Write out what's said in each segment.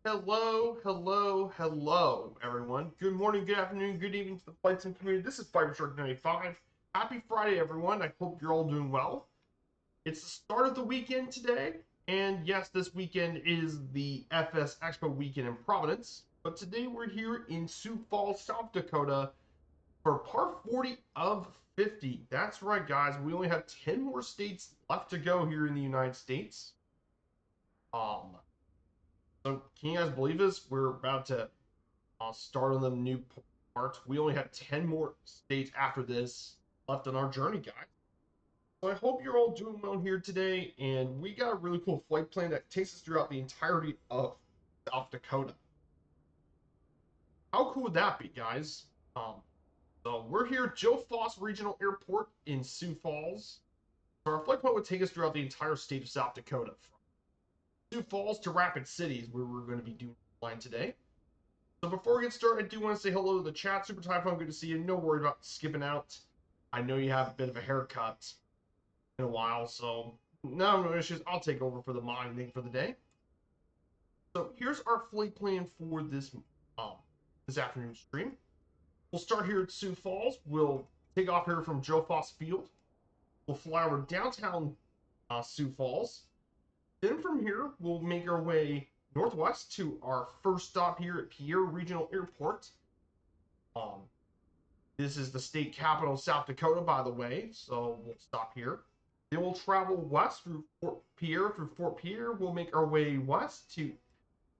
Hello, hello, hello, everyone. Good morning, good afternoon, good evening to the flight sim community. This is Fiber Shark 95. Happy Friday, everyone. I hope you're all doing well. It's the start of the weekend today, and yes, this weekend is the FS Expo weekend in Providence. But today we're here in Sioux Falls, South Dakota for part 40 of 50. That's right, guys. We only have 10 more states left to go here in the United States. Um, so can you guys believe this? We're about to start on the new parts. We only have 10 more states after this left on our journey, guys. So I hope you're all doing well here today, and we got a really cool flight plan that takes us throughout the entirety of South Dakota. How cool would that be, guys? Um, so we're here at Joe Foss Regional Airport in Sioux Falls. So our flight plan would take us throughout the entire state of South Dakota, from Sioux Falls to Rapid City is where we're going to be doing the flying today. So before we get started, I do want to say hello to the chat. Super Typhon, good to see you. No worry about skipping out. I know you have a bit of a haircut in a while, so no issues. I'll take over for the modding for the day. So here's our flight plan for this afternoon stream. We'll start here at Sioux Falls. We'll take off here from Joe Foss Field. We'll fly over downtown Sioux Falls. Then from here, we'll make our way northwest to our first stop here at Pierre Regional Airport. Um, this is the state capital of South Dakota, by the way, so we'll stop here. Then we'll travel west through Fort Pierre. Through Fort Pierre, we'll make our way west to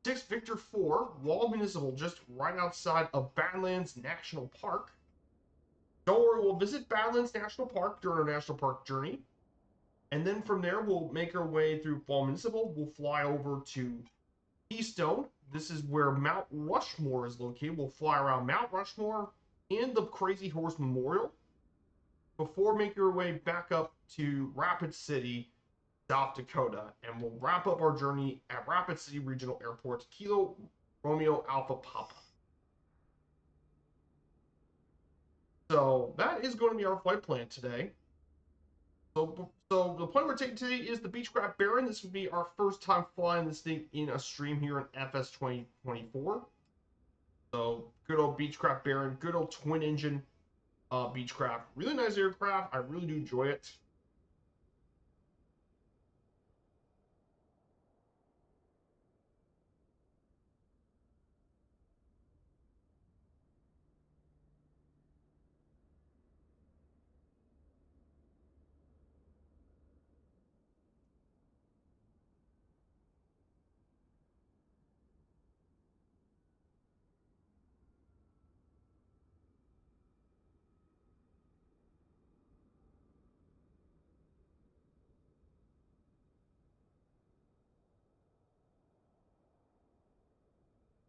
6 Victor 4, Wall Municipal, just right outside of Badlands National Park. Don't worry, we'll visit Badlands National Park during our National Park journey. And then from there, we'll make our way through Wall Municipal. We'll fly over to Keystone. This is where Mount Rushmore is located. We'll fly around Mount Rushmore and the Crazy Horse Memorial before making our way back up to Rapid City, South Dakota. And we'll wrap up our journey at Rapid City Regional Airport, Kilo Romeo Alpha Papa. So that is going to be our flight plan today. So the plane we're taking today is the Beechcraft Baron. This would be our first time flying this thing in a stream here in FS 2024. So good old Beechcraft Baron, good old twin engine Beechcraft. Really nice aircraft. I really do enjoy it.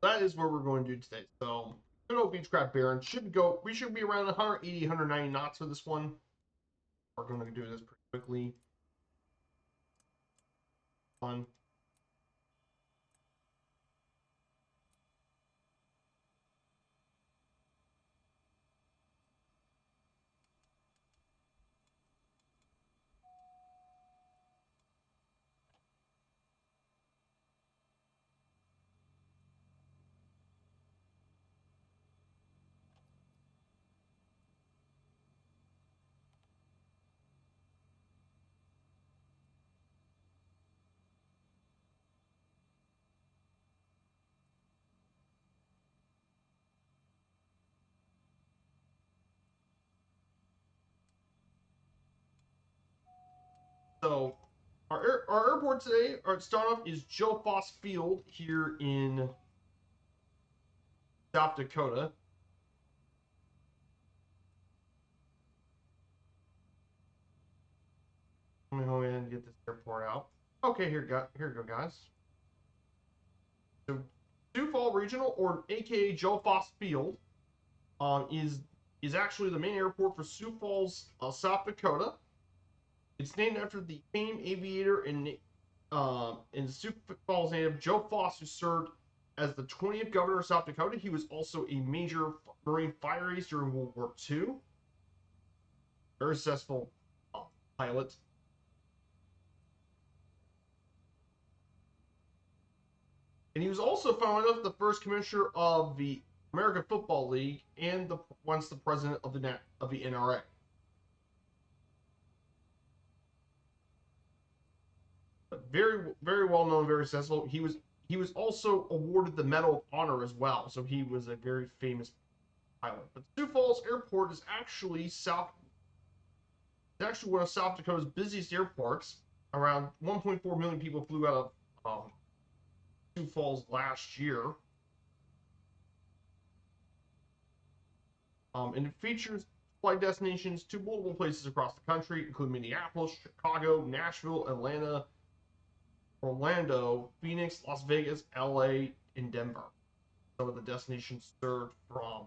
That is what we're going to do today. So good old Beechcraft Baron should go. We should be around 180, 190 knots for this one. We're going to do this pretty quickly. Fun. So our airport today, our start off is Joe Foss Field here in South Dakota. Let me go ahead and get this airport out. Okay, here we go, guys. So Sioux Falls Regional, or AKA Joe Foss Field, is actually the main airport for Sioux Falls, South Dakota. It's named after the famed aviator and Sioux Falls native Joe Foss, who served as the 20th governor of South Dakota. He was also a major Marine fire ace during World War II. Very successful pilot. And he was also, found enough, the first commissioner of the American Football League and once the president of the NRA. But very, very well known, very successful. He was also awarded the Medal of Honor as well, so he was a very famous pilot. But Sioux Falls Airport is actually one of South Dakota's busiest airports. Around 1.4 million people flew out of Sioux Falls last year. And it features flight destinations to multiple places across the country, including Minneapolis, Chicago, Nashville, Atlanta, Orlando, Phoenix, Las Vegas, LA, and Denver. Some of the destinations served from.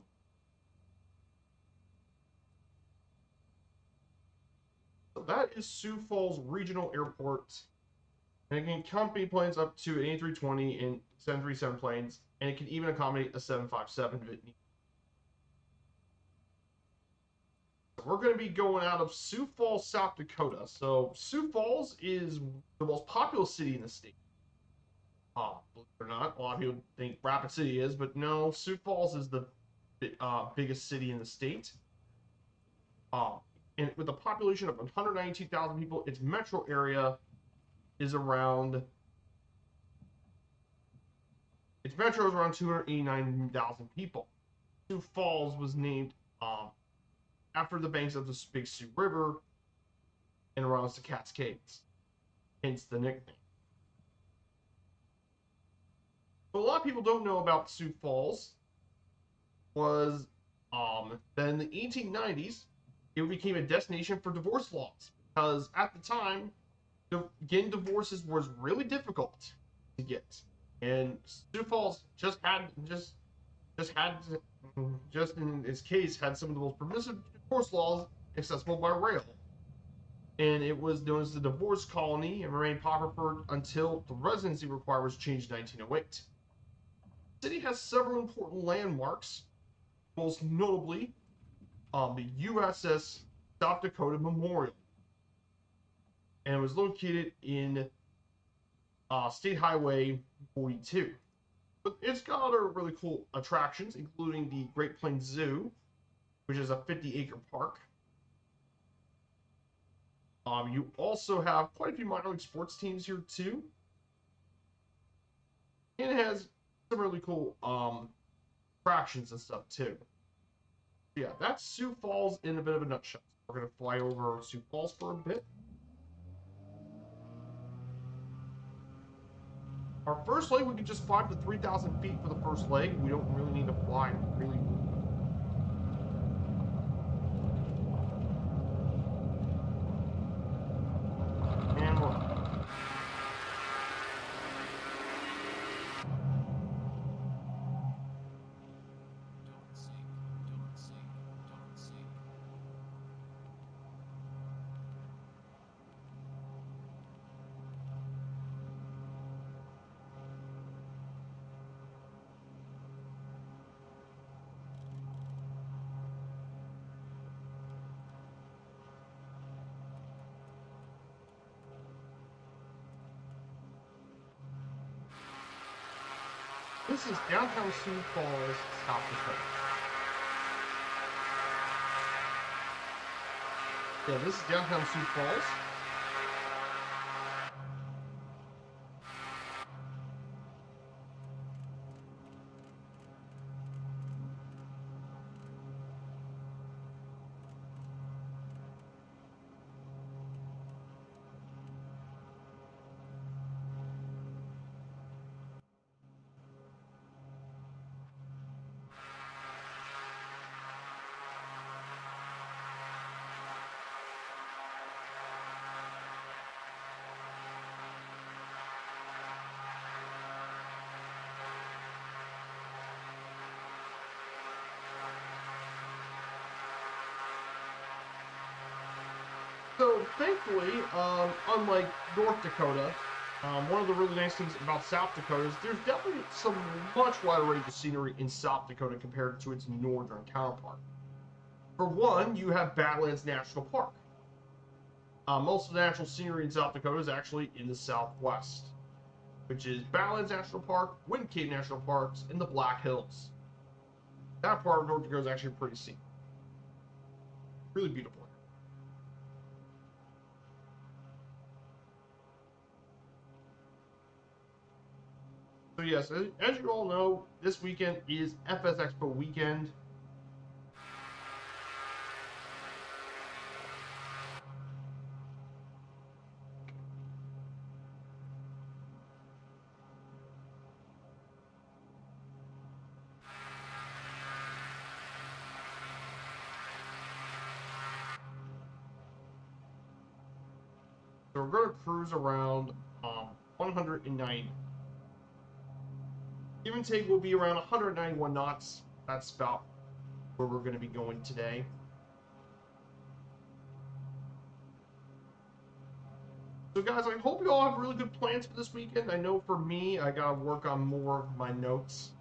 So that is Sioux Falls Regional Airport. And it can accommodate planes up to an A320 and 737 planes, and it can even accommodate a 757 if it needs. We're going to be going out of Sioux Falls, South Dakota. So Sioux Falls is the most populous city in the state. Believe it or not, a lot of people think Rapid City is, but no, Sioux Falls is the biggest city in the state. And with a population of 192,000 people, its metro area is around. Its metro is around 289,000 people. Sioux Falls was named after the banks of the Big Sioux River and around the Cascades, hence the nickname. What a lot of people don't know about Sioux Falls was that in the 1890s, it became a destination for divorce laws, because at the time, getting divorces was really difficult to get, and Sioux Falls just in its case had some of the most permissive divorce laws accessible by rail. And it was known as the divorce colony and remained popular until the residency requirements changed in 1908. The city has several important landmarks, most notably the USS South Dakota Memorial. And it was located in State Highway 42. But it's got other really cool attractions, including the Great Plains Zoo, which is a 50-acre park. You also have quite a few minor league sports teams here too. And it has some really cool attractions and stuff too. Yeah, that's Sioux Falls in a bit of a nutshell. We're going to fly over Sioux Falls for a bit. Our first leg, we can just fly up to 3,000 feet for the first leg. We don't really need to fly really. And we're. This is downtown Sioux Falls, South Dakota. Yeah, this is downtown Sioux Falls. So thankfully, unlike North Dakota, one of the really nice things about South Dakota is there's definitely some much wider range of scenery in South Dakota compared to its northern counterpart. For one, you have Badlands National Park. Most of the natural scenery in South Dakota is actually in the southwest. which is Badlands National Park, Wind Cave National Parks, and the Black Hills. That part of North Dakota is actually pretty scenic. Really beautiful. So yes, as you all know, this weekend is FS Expo weekend. So we're going to cruise around 190. Give and take will be around 191 knots. That's about where we're going to be going today. So guys, I hope you all have really good plans for this weekend. I know for me, I got to work on more of my notes.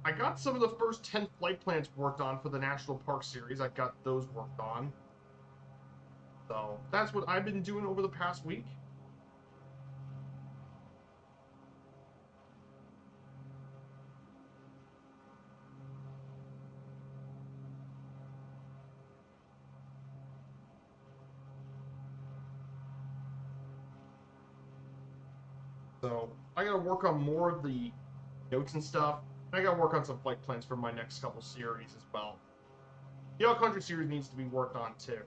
I got some of the first 10 flight plans worked on for the National Park Series. I got those worked on. So that's what I've been doing over the past week. So I got to work on more of the notes and stuff. And I got to work on some flight plans for my next couple series as well. The All Country Series needs to be worked on too.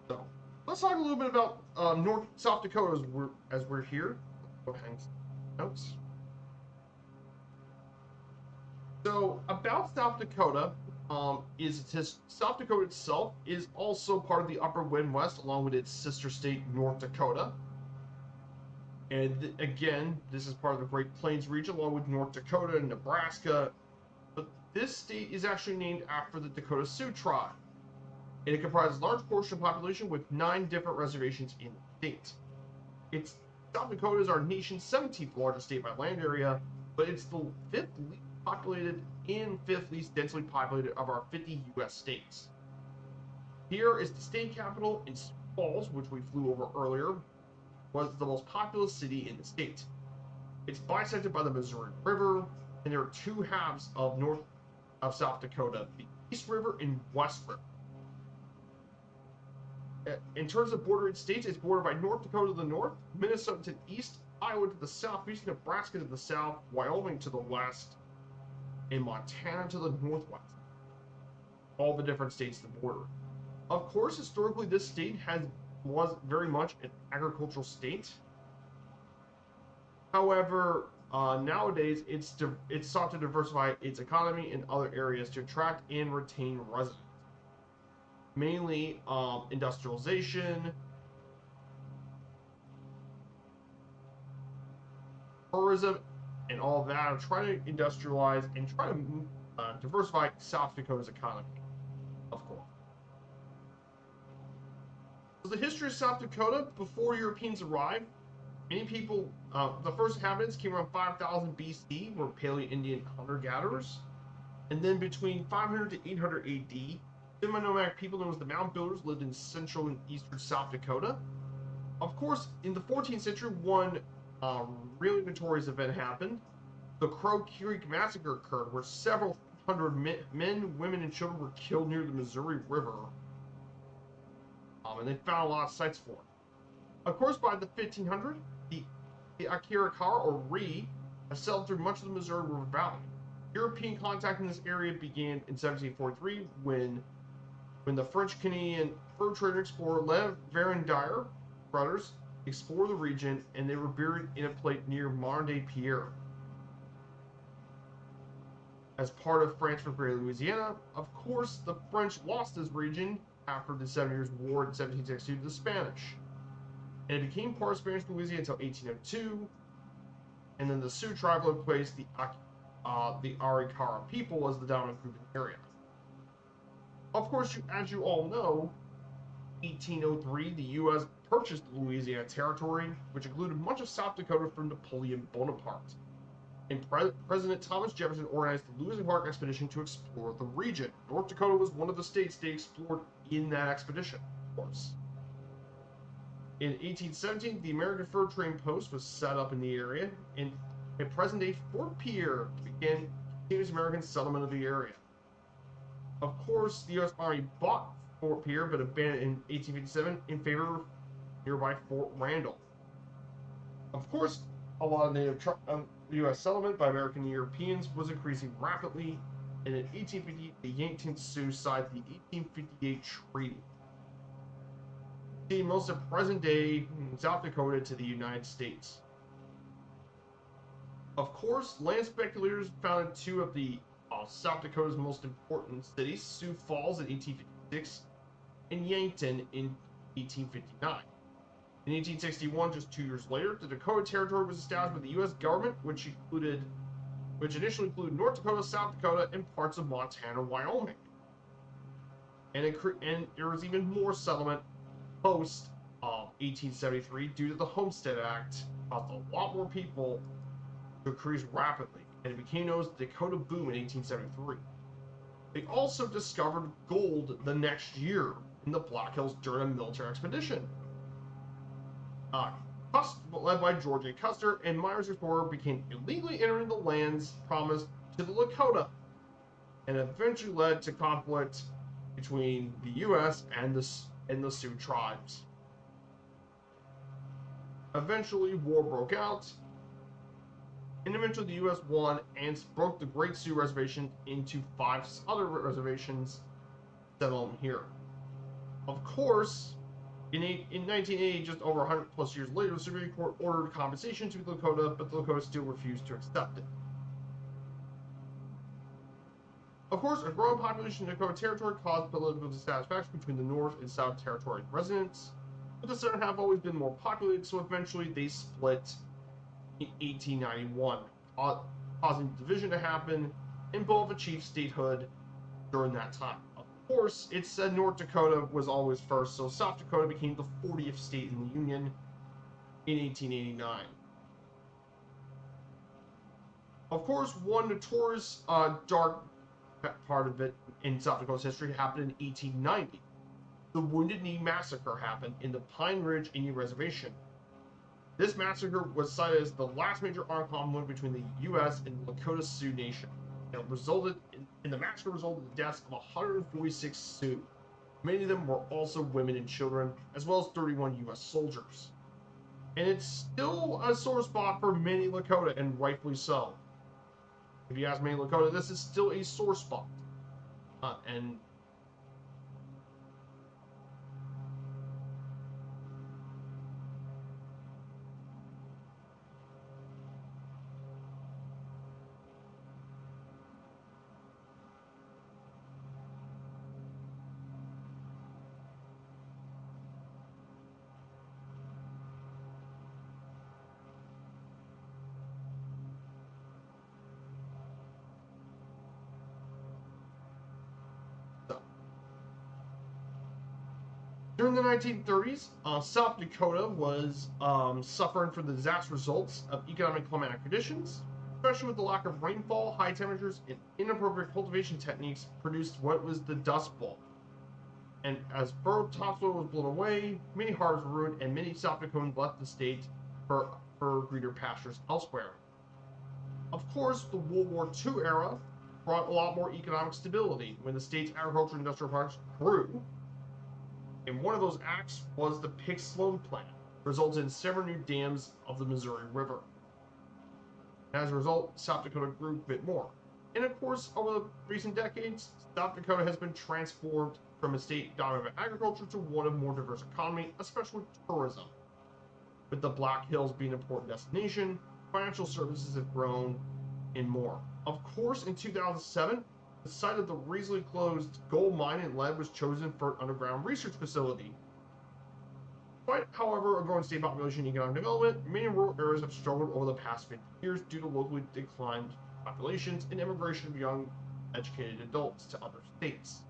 So let's talk a little bit about South Dakota as we're here. Go ahead and notes. So about South Dakota, South Dakota itself is also part of the Upper Midwest, along with its sister state North Dakota. And again, this is part of the Great Plains region, along with North Dakota and Nebraska. But this state is actually named after the Dakota Sioux tribe. And it comprises a large portion of the population with 9 different reservations in the state. South Dakota is our nation's 17th largest state by land area, but it's the 5th least populated and 5th least densely populated of our 50 U.S. states. Here is the state capital in Sioux Falls, which we flew over earlier, was the most populous city in the state. It's bisected by the Missouri River, and there are 2 halves of South Dakota, the East River and West River. In terms of bordering states, it's bordered by North Dakota to the north, Minnesota to the east, Iowa to the southeast, Nebraska to the south, Wyoming to the west, and Montana to the northwest. All the different states that border. Of course, historically, this state was very much an agricultural state. However, nowadays, it's sought to diversify its economy in other areas to attract and retain residents. Mainly industrialization, tourism, and all of that are trying to industrialize and try to diversify South Dakota's economy, of course. So the history of South Dakota before Europeans arrived, many people, the first inhabitants came around 5000 BC, were Paleo-Indian hunter-gatherers. And then between 500 to 800 AD, semi-nomadic people known as the Mound Builders lived in central and eastern South Dakota. Of course, in the 14th century, one really notorious event happened. The Crow Creek Massacre occurred, where several hundred men, women, and children were killed near the Missouri River. And they found a lot of sites for it. Of course, by the 1500s, the KPIR-6V4-KRAP, or RE, settled through much of the Missouri River Valley. European contact in this area began in 1743 when the French-Canadian fur trader explorer Lev Verendire brothers explored the region, and they were buried in a plate near modern-day Pierre. As part of France for Greater Louisiana, of course, the French lost this region after the 7 Years' War in 1762 to the Spanish. And it became part of Spanish Louisiana until 1802, and then the Sioux tribe replaced the Arikara people as the dominant group in the area. Of course, as you all know, 1803, the U.S. purchased the Louisiana Territory, which included much of South Dakota from Napoleon Bonaparte. And President Thomas Jefferson organized the Lewis and Clark expedition to explore the region. North Dakota was one of the states they explored in that expedition, of course. In 1817, the American Fur Trading Post was set up in the area, and at present-day Fort Pierre began continuous American settlement of the area. Of course, the U.S. Army bought Fort Pierre, but abandoned it in 1857 in favor of nearby Fort Randall. Of course, a lot of native U.S. settlement by American and Europeans was increasing rapidly, and in 1850, the Yankton Sioux signed the 1858 Treaty, ceding most of present-day South Dakota to the United States. Of course, land speculators founded two of the South Dakota's most important cities, Sioux Falls in 1856 and Yankton in 1859. In 1861, just 2 years later, the Dakota Territory was established by the U.S. government, which initially included North Dakota, South Dakota, and parts of Montana and Wyoming. And there was even more settlement post 1873 due to the Homestead Act, caused a lot more people to increase rapidly, and it became known as the Dakota Boom in 1873. They also discovered gold the next year in the Black Hills during a military expedition. Led by George A. Custer, and Myers Explorer began illegally entering the lands promised to the Lakota, and eventually led to conflict between the U.S. and the Sioux tribes. Eventually, war broke out, and eventually the U.S. won and broke the Great Sioux Reservation into 5 other reservations, settling here. Of course, in 1980, just over 100 plus years later, the Supreme Court ordered compensation to the Lakota, but the Lakota still refused to accept it. Of course, a growing population in the Dakota Territory caused political dissatisfaction between the North and South Territory residents, but the southern half always been more populated, so eventually they split in 1891, causing division to happen, and both achieved statehood during that time. Of course, it said North Dakota was always first, so South Dakota became the 40th state in the Union in 1889. Of course, one notorious dark part of it in South Dakota's history happened in 1890. The Wounded Knee Massacre happened in the Pine Ridge Indian Reservation. This massacre was cited as the last major armed conflict between the U.S. and the Lakota Sioux Nation. And the massacre resulted in the deaths of 146 Sioux. Many of them were also women and children, as well as 31 U.S. soldiers. And it's still a sore spot for many Lakota, and rightfully so. If you ask many Lakota, this is still a sore spot. And During the 1930s, South Dakota was suffering from the disastrous results of economic climatic conditions, especially with the lack of rainfall, high temperatures, and inappropriate cultivation techniques produced what was the Dust Bowl. And as fertile topsoil was blown away, many harvests were ruined, and many South Dakotans left the state for greener pastures elsewhere. Of course, the World War II era brought a lot more economic stability when the state's agricultural and industrial products grew. And one of those acts was the Pig-Sloan Plan, resulting in several new dams of the Missouri River. As a result, South Dakota grew a bit more. And of course, over the recent decades, South Dakota has been transformed from a state dominated by agriculture to one of more diverse economy, especially with tourism. With the Black Hills being an important destination, financial services have grown, and more. Of course, in 2007, the site of the recently closed gold mine in lead was chosen for an underground research facility. Despite, however, a growing state population and economic development, many rural areas have struggled over the past 50 years due to locally declined populations and immigration of young, educated adults to other states.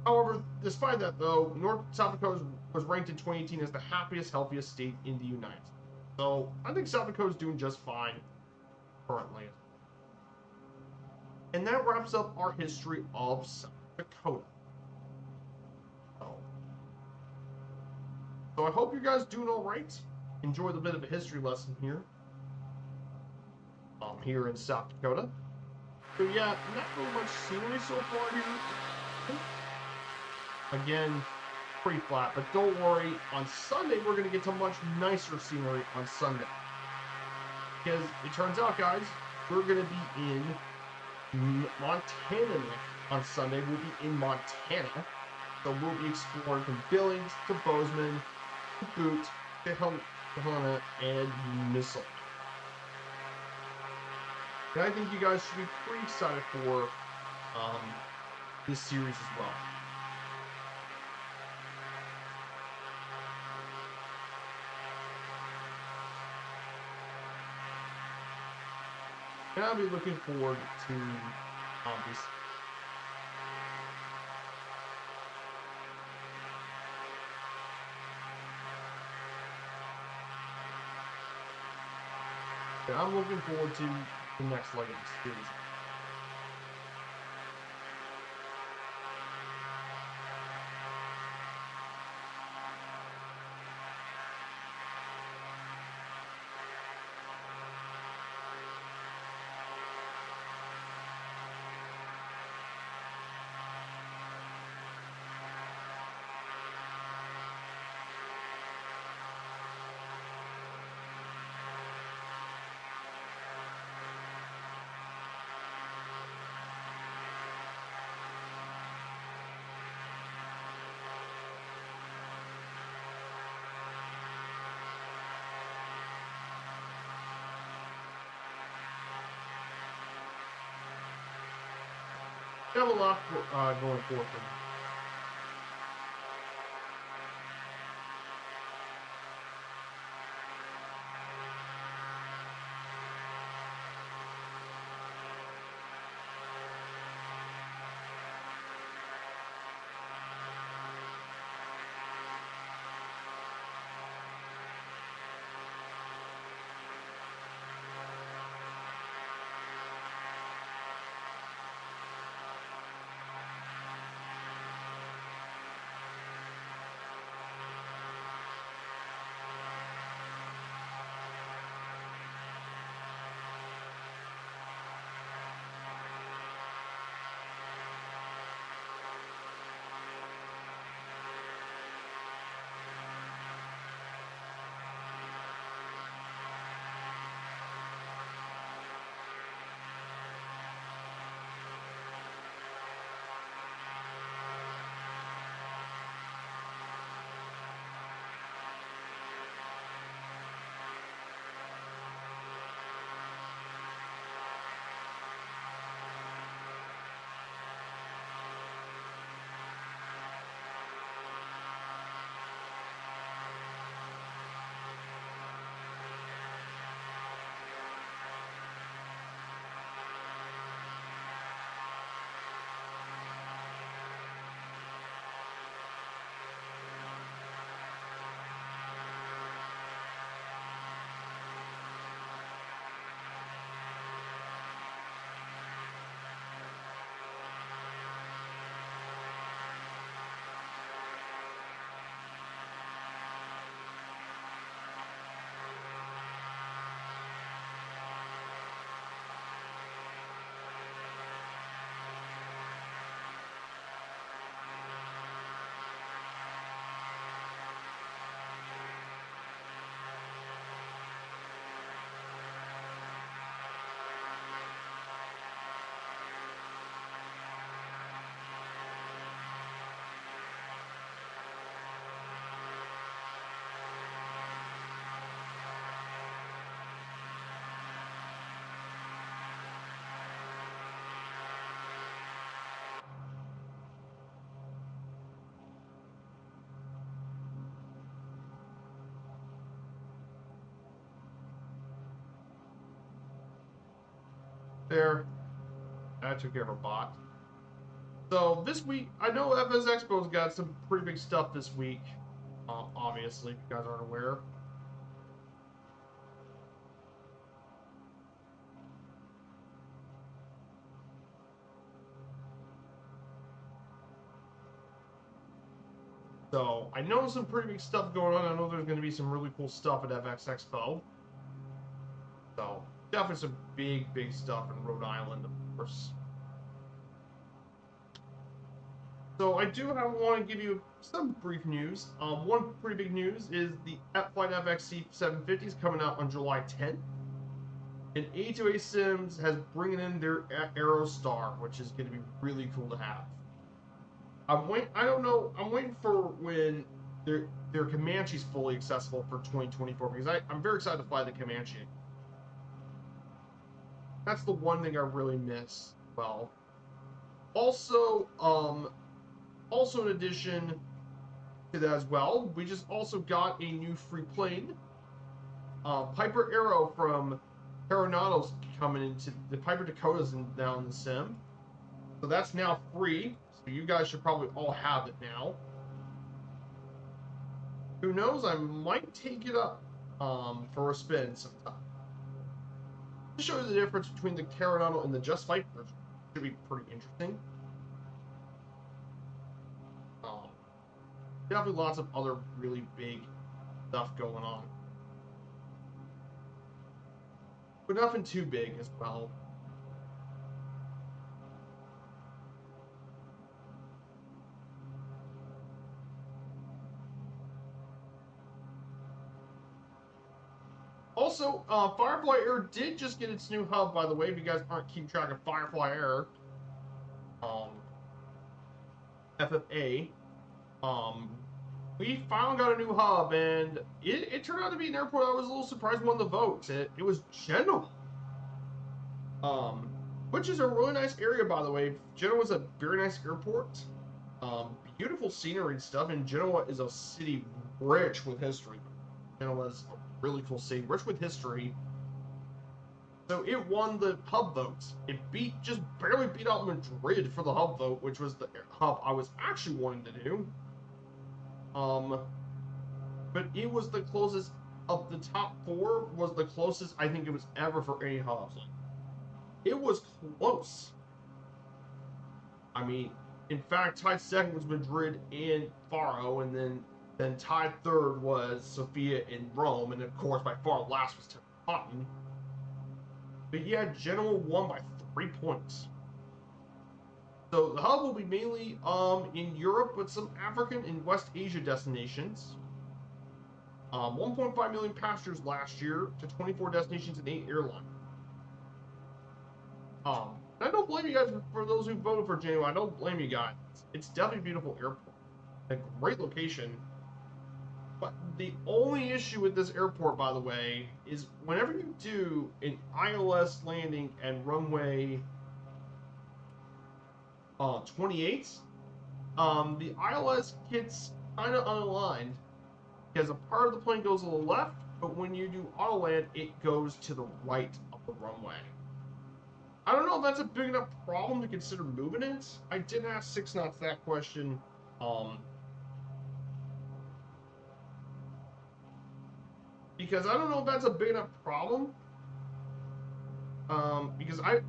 However, despite that, though, South Dakota was ranked in 2018 as the happiest, healthiest state in the United States. So I think South Dakota is doing just fine currently. And that wraps up our history of South Dakota. So I hope you guys doing all right. Enjoy the bit of a history lesson here. Here in South Dakota. So yeah, not really much scenery so far here. Again, pretty flat, but don't worry. On Sunday, we're going to get to much nicer scenery on Sunday. Because it turns out, guys, we're going to be in Montana on Sunday. We'll be in Montana. So we'll be exploring from Billings to Bozeman to Boot to Helena and Missile. And I think you guys should be pretty excited for this series as well. And I'll be looking forward to this. And I'm looking forward to the next leg of the series. I have a lot going forward for me. There. I took care of a bot. So this week, I know FS Expo's got some pretty big stuff this week. Obviously, if you guys aren't aware. So I know some pretty big stuff going on. I know there's going to be some really cool stuff at FX Expo. So definitely some big stuff in Rhode Island, of course. So I do want to give you some brief news. One pretty big news is the Flight FX C750 is coming out on July 10th. And A2A Sims has bringing in their Aerostar, which is going to be really cool to have. I don't know. I'm waiting for when their Comanche's fully accessible for 2024 because I'm very excited to fly the Comanche. That's the one thing I really miss. Well, also in addition to that as well, we just also got a new free plane. Piper Arrow from Aeronautos coming into the Piper Dakota's now in the sim. So that's now free. So you guys should probably all have it now. Who knows? I might take it up for a spin sometime. To show you the difference between the Aeronauto and the Just Fight version. Should be pretty interesting. Definitely lots of other really big stuff going on. But nothing too big as well. Also, Firefly Air did just get its new hub, by the way, if you guys aren't keeping track of Firefly Air. FFA. We finally got a new hub, and it turned out to be an airport I was a little surprised won the vote. It was Genoa. Which is a really nice area, by the way. Genoa is a very nice airport. Beautiful scenery and stuff, and Genoa is a city rich with history. Genoa is a really cool city, rich with history. So it won the hub votes. It just barely beat out Madrid for the hub vote, which was the hub I was actually wanting to do. But it was the closest of the top 4 was the closest I think it was ever for any hubs. It was close. I mean, in fact, tied second was Madrid and Faro, and then tied third was Sofia and Rome, and of course by far last was Tottenham. But yeah, Genoa won by 3 points. So the hub will be mainly in Europe with some African and West Asia destinations. 1.5 million passengers last year to 24 destinations and 8 airlines. I don't blame you guys for those who voted for Genoa. I don't blame you guys. It's definitely a beautiful airport. A great location. But the only issue with this airport, by the way, is whenever you do an ILS landing and runway 28, the ILS gets kind of unaligned because a part of the plane goes to the left, but when you do auto land, it goes to the right of the runway. I don't know if that's a big enough problem to consider moving it. I did ask 6 Knots that question. Because I don't know if that's a big enough problem. Because I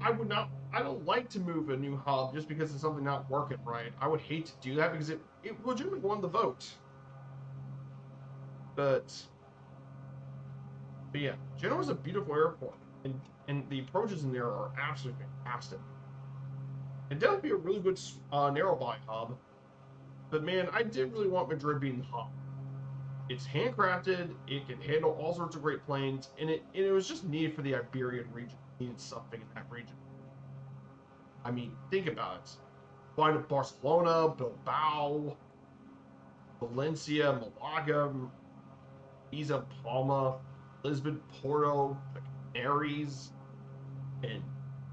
don't like to move a new hub just because it's something not working right. I would hate to do that because it legitimately won the vote. But yeah, Genoa is a beautiful airport, and the approaches in there are absolutely fantastic. And that would be a really good narrow body hub. But man, I did really want Madrid being the hub. It's handcrafted, it can handle all sorts of great planes, and it was just needed for the Iberian region. It needed something in that region. I mean, think about it. Flying to Barcelona, Bilbao, Valencia, Malaga, Ibiza, Palma, Lisbon, Porto, the Canaries, and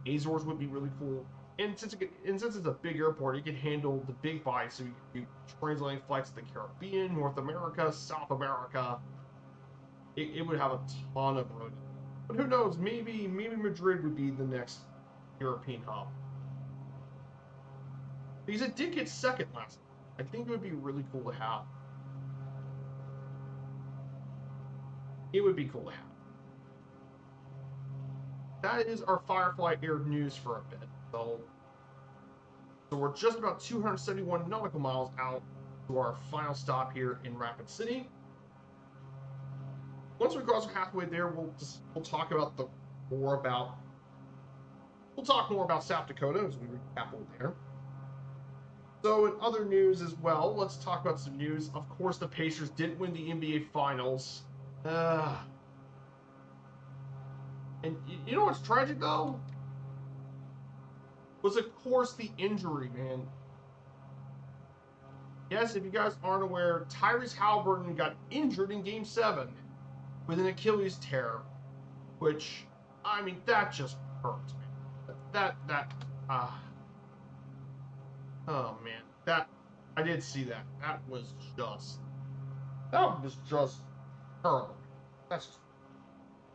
Azores would be really cool. And since it's a big airport, it can handle the big bodies, so you translating flights to the Caribbean, North America, South America. It would have a ton of room. But who knows? Maybe Madrid would be the next European hub. Because it did get second last night. I think it would be really cool to have. It would be cool to have. That is our Firefly Air news for a bit. So we're just about 271 nautical miles out to our final stop here in Rapid City. Once we cross halfway there, we'll talk about we'll talk more about South Dakota as we recap over there. So in other news as well, let's talk about some news. Of course, the Pacers didn't win the NBA Finals. And you know what's tragic, though? Was, of course, the injury, man. Yes, if you guys aren't aware, Tyrese Halliburton got injured in Game 7 with an Achilles tear, which, I mean, that just hurts, man. Oh, man. I did see that. That was just terrible.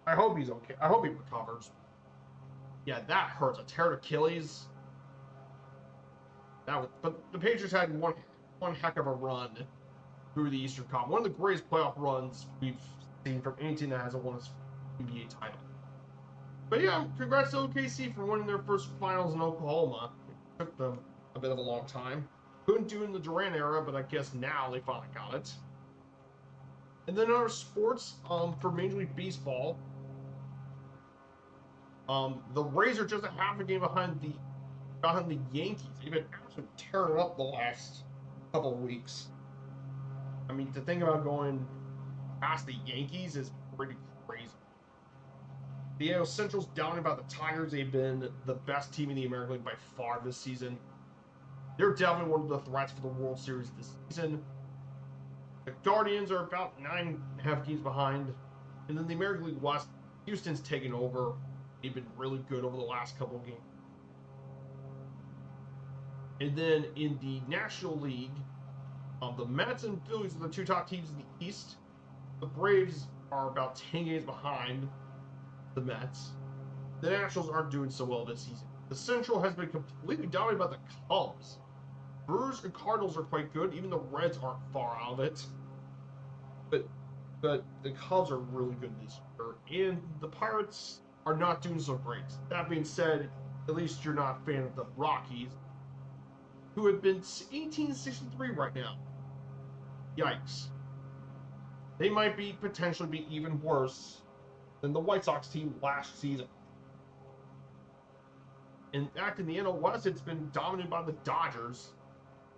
I hope he's okay. I hope he recovers. Yeah, that hurts. A teared Achilles. But the Patriots had one heck of a run through the Eastern Conference. One of the greatest playoff runs we've seen from any team that hasn't won an NBA title. But yeah, congrats to OKC for winning their first finals in Oklahoma. It took them a bit of a long time. Couldn't do it in the Durant era, but I guess now they finally got it. And then in our sports, for Major League Baseball, the Rays are just a half a game behind the Yankees. They've been absolutely tearing up the last couple of weeks. I mean, to think about going past the Yankees is pretty crazy. The AL Central's down about the Tigers. They've been the best team in the American League by far this season. They're definitely one of the threats for the World Series this season. The Guardians are about 9.5 games behind. And then the American League West, Houston's taken over. They've been really good over the last couple of games. And then in the National League, the Mets and Phillies are the two top teams in the East. The Braves are about 10 games behind the Mets. The Nationals aren't doing so well this season. The Central has been completely dominated by the Cubs. Brewers and Cardinals are quite good. Even the Reds aren't far out of it. But the Cubs are really good this year. And the Pirates are not doing so great. That being said, at least you're not a fan of the Rockies, who have been 1863 right now. Yikes. They might potentially be even worse than the White Sox team last season. In fact, in the NL West, it's been dominated by the Dodgers.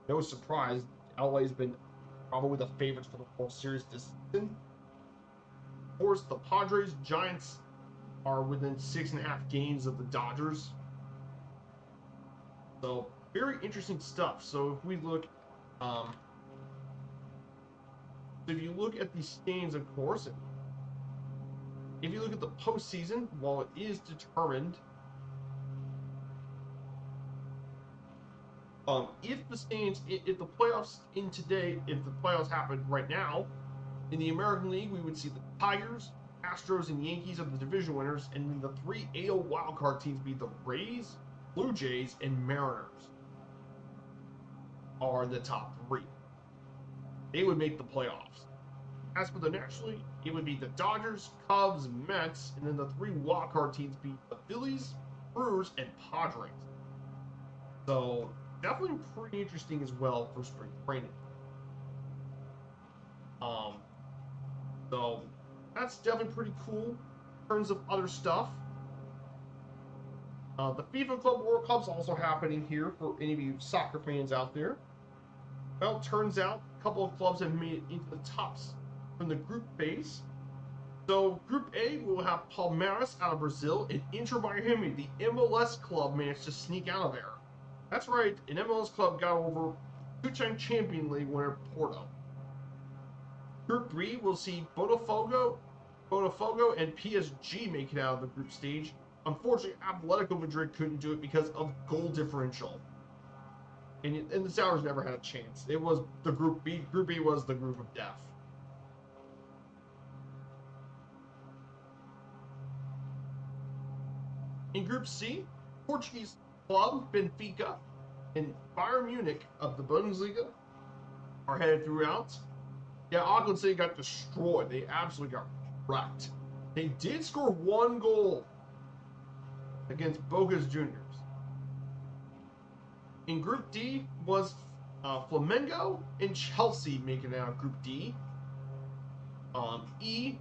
No surprise, LA's been probably the favorites for the World Series this season. Of course, the Padres, Giants are within 6.5 games of the Dodgers. So, very interesting stuff. So, if we look, if you look at these games, of course, if you look at the postseason, while it is determined, if the playoffs happen right now, in the American League, we would see the Tigers, Astros, and Yankees are the division winners, and then the 3 AL wildcard teams be the Rays, Blue Jays, and Mariners are the top 3. They would make the playoffs. As for the National League, it would be the Dodgers, Cubs, Mets, and then the 3 wildcard teams be the Phillies, Brewers, and Padres. So, definitely pretty interesting as well for spring training. So that's definitely pretty cool in terms of other stuff. The FIFA Club World Cup's also happening here for any of you soccer fans out there. Well, it turns out a couple of clubs have made it into the tops from the group phase. So Group A will have Palmeiras out of Brazil and Inter Miami, the MLS club, managed to sneak out of there. That's right, an MLS club got over 2-time champion league winner Porto. Group B will see Botafogo and PSG make it out of the group stage. Unfortunately, Atletico Madrid couldn't do it because of goal differential. And the Sounders never had a chance. It was the Group B. Group B was the group of death. In Group C, Portuguese club Benfica and Bayern Munich of the Bundesliga are headed throughout. Yeah, Auckland City got destroyed. They absolutely got wrecked. They did score 1 goal against Boca's Juniors. In Group D was Flamengo and Chelsea making it out of Group D. E,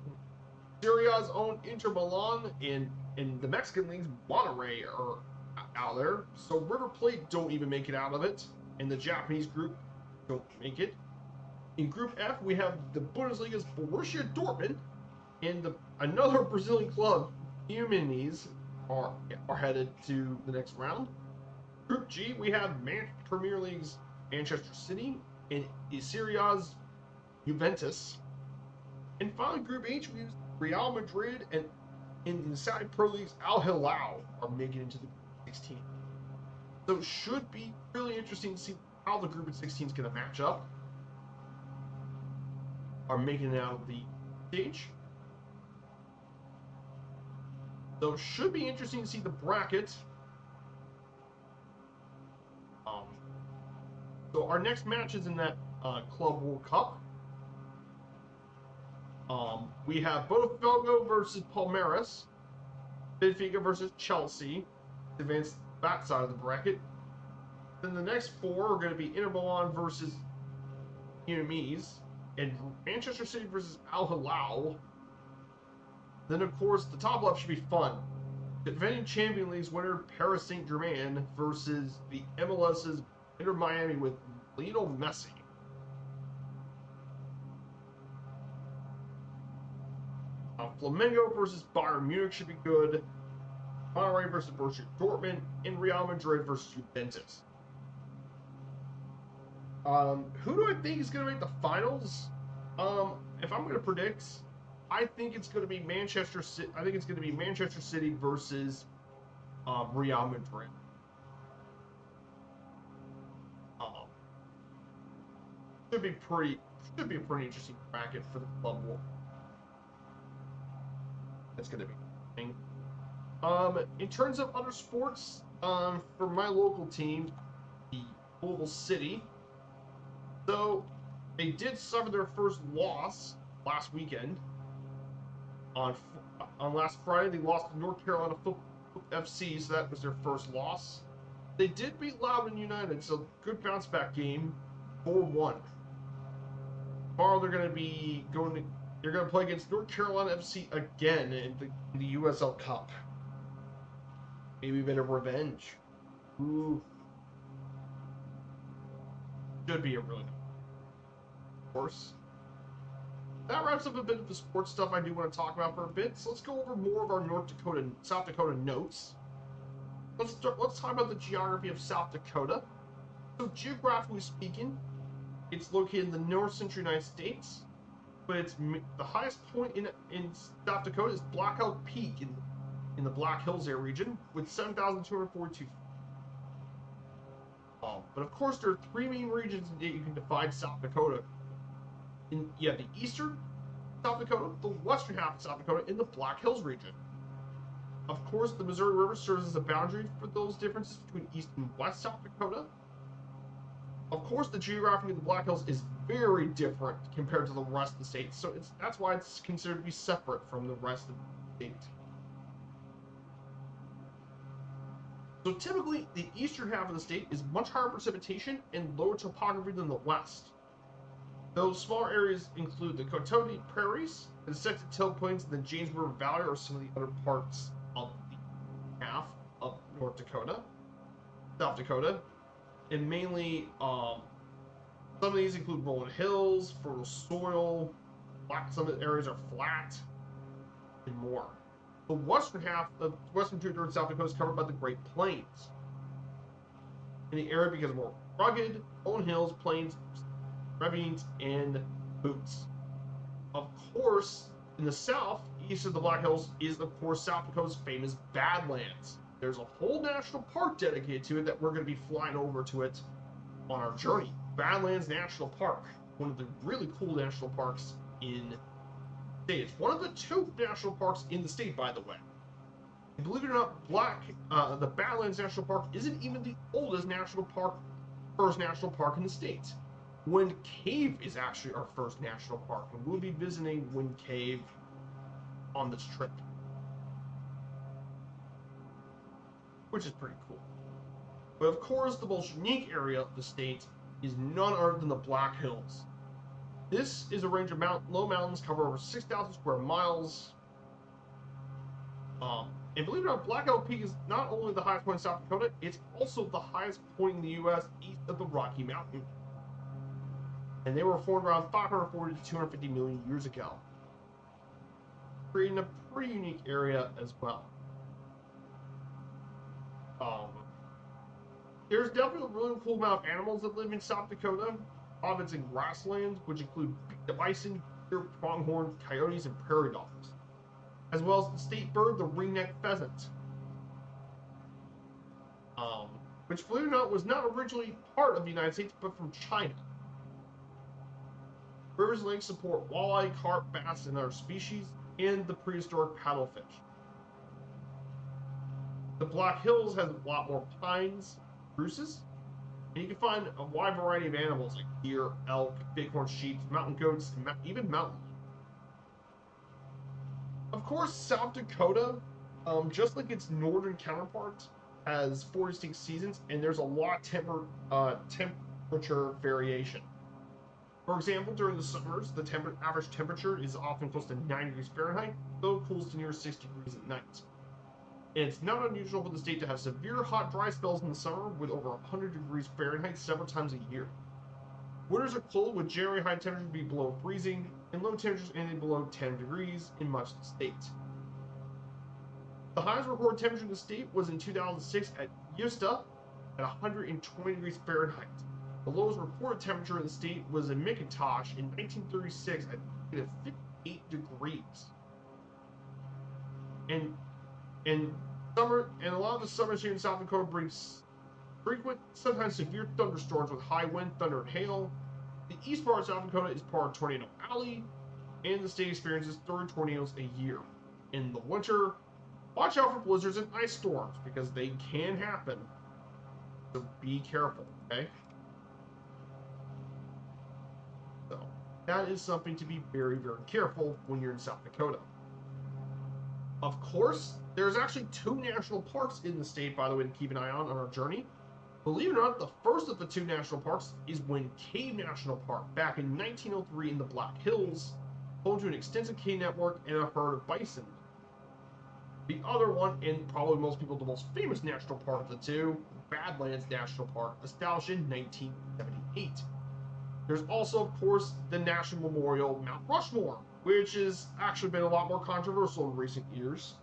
Syria's own Inter Milan and the Mexican league's Monterrey are out there. So River Plate don't even make it out of it. And the Japanese group don't make it. In Group F, we have the Bundesliga's Borussia Dortmund and another Brazilian club, Fluminense, are headed to the next round. Group G, we have Premier League's Manchester City and Syria's Juventus. And finally, Group H, we use Real Madrid and in the Saudi Pro League's Al Hilal are making it into the Group 16. So it should be really interesting to see how the Group of 16 is going to match up. Are making it out of the stage. So it should be interesting to see the bracket. So our next match is in that Club World Cup. We have Botafogo versus Palmeiras, Benfica versus Chelsea, to advance that side of the bracket. Then the next 4 are going to be Inter Milan versus Fluminense, and Manchester City versus Al Hilal. Then, of course, the top left should be fun. Defending Champions League's winner Paris Saint-Germain versus the MLS's Inter Miami with Lionel Messi. Flamengo versus Bayern Munich should be good. Monterrey versus Borussia Dortmund, and Real Madrid versus Juventus. Who do I think is going to make the finals? If I'm going to predict, I think it's going to be Manchester City. I think it's going to be Manchester City versus Real Madrid. Should be a pretty interesting bracket for the club war. That's going to be interesting. In terms of other sports, for my local team, the Louisville City. So they did suffer their first loss last weekend. On last Friday, they lost to North Carolina FC, so that was their first loss. They did beat Loudoun United, so good bounce back game, 4-1. Tomorrow they're going to play against North Carolina FC again in the USL Cup. Maybe a bit of revenge. Ooh. Should be a really good course. That wraps up a bit of the sports stuff I do want to talk about for a bit. So let's go over more of our South Dakota notes. Let's talk about the geography of South Dakota. So geographically speaking, it's located in the north central United States, but it's the highest point in South Dakota is Black Elk Peak in the Black Hills area region with 7,242 feet. But of course, there are 3 main regions that you can divide South Dakota. You have the eastern South Dakota, the western half of South Dakota, and the Black Hills region. Of course, the Missouri River serves as a boundary for those differences between east and west South Dakota. Of course, the geography of the Black Hills is very different compared to the rest of the state, so that's why it's considered to be separate from the rest of the state. So typically, the eastern half of the state is much higher precipitation and lower topography than the west. Those small areas include the Dakota Prairies, the Second Till Plains, and the James River Valley are some of the other parts of the half of North Dakota, South Dakota, and mainly some of these include rolling hills, fertile soil, some of the areas are flat, and more. The western half of western two-thirds of South Dakota is covered by the Great Plains. And the area becomes more rugged, rolling hills, plains, ravines, and buttes. Of course, in the south, east of the Black Hills, is of course South Dakota's famous Badlands. There's a whole national park dedicated to it that we're going to be flying over to it on our journey. Badlands National Park, one of the really cool national parks in the state. It's one of the 2 national parks in the state, by the way. And believe it or not, the Badlands National Park isn't even the oldest national park, first national park in the state. Wind Cave is actually our first national park, and we'll be visiting Wind Cave on this trip, which is pretty cool. But of course, the most unique area of the state is none other than the Black Hills. This is a range of low mountains cover over 6,000 square miles. And believe it or not, Black Elk Peak is not only the highest point in South Dakota, it's also the highest point in the U.S. east of the Rocky Mountain. And they were formed around 540 to 250 million years ago, creating a pretty unique area as well. There's definitely a really cool amount of animals that live in South Dakota. A lot of it's in grasslands, which include bison, deer, pronghorn, coyotes, and prairie dogs, as well as the state bird, the ringneck pheasant, which, believe it or not, was not originally part of the United States, but from China. Rivers and lakes support walleye, carp, bass, and other species, and the prehistoric paddlefish. The Black Hills has a lot more pines, spruces, and you can find a wide variety of animals like deer, elk, bighorn sheep, mountain goats, and even mountain lions. Of course, South Dakota, just like its northern counterpart, has 4 distinct seasons, and there's a lot of temperature variation. For example, during the summers, the average temperature is often close to 9 degrees Fahrenheit, though it cools to near 6 degrees at night. And it's not unusual for the state to have severe hot, dry spells in the summer with over 100 degrees Fahrenheit several times a year. Winters are cold, with generally high temperatures be below freezing, and low temperatures ending below 10 degrees in much of the state. The highest recorded temperature in the state was in 2006 at Yusta at 120 degrees Fahrenheit. The lowest recorded temperature in the state was in McIntosh in 1936 at -58 degrees. And a lot of the summers here in South Dakota brings frequent, sometimes severe thunderstorms with high wind, thunder, and hail. The east part of South Dakota is part of Tornado Alley, and the state experiences 30 tornadoes a year. In the winter, watch out for blizzards and ice storms, because they can happen. So be careful, okay? So that is something to be very, very careful when you're in South Dakota. Of course, there's actually 2 national parks in the state, by the way, to keep an eye on our journey. Believe it or not, the first of the 2 national parks is Wind Cave National Park, back in 1903 in the Black Hills, home to an extensive cave network and a herd of bison. The other one, and probably most people the most famous national park of the 2, Badlands National Park, established in 1978. There's also, of course, the National Memorial Mount Rushmore, which has actually been a lot more controversial in recent years.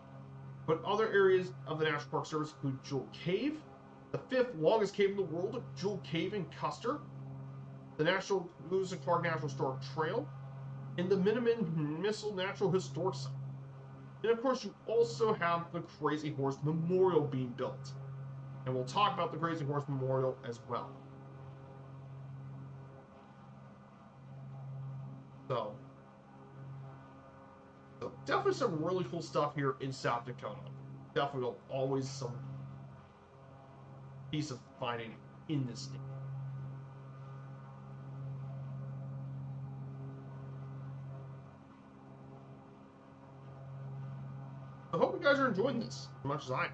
But other areas of the National Park Service include Jewel Cave, the 5th longest cave in the world, Jewel Cave in Custer, the National Lewis and Clark National Historic Trail, and the Minuteman Missile Natural Historic Site. And of course, you also have the Crazy Horse Memorial being built. And we'll talk about the Crazy Horse Memorial as well. So definitely some really cool stuff here in South Dakota. Definitely always some piece of finding in this state. I hope you guys are enjoying this as much as I am.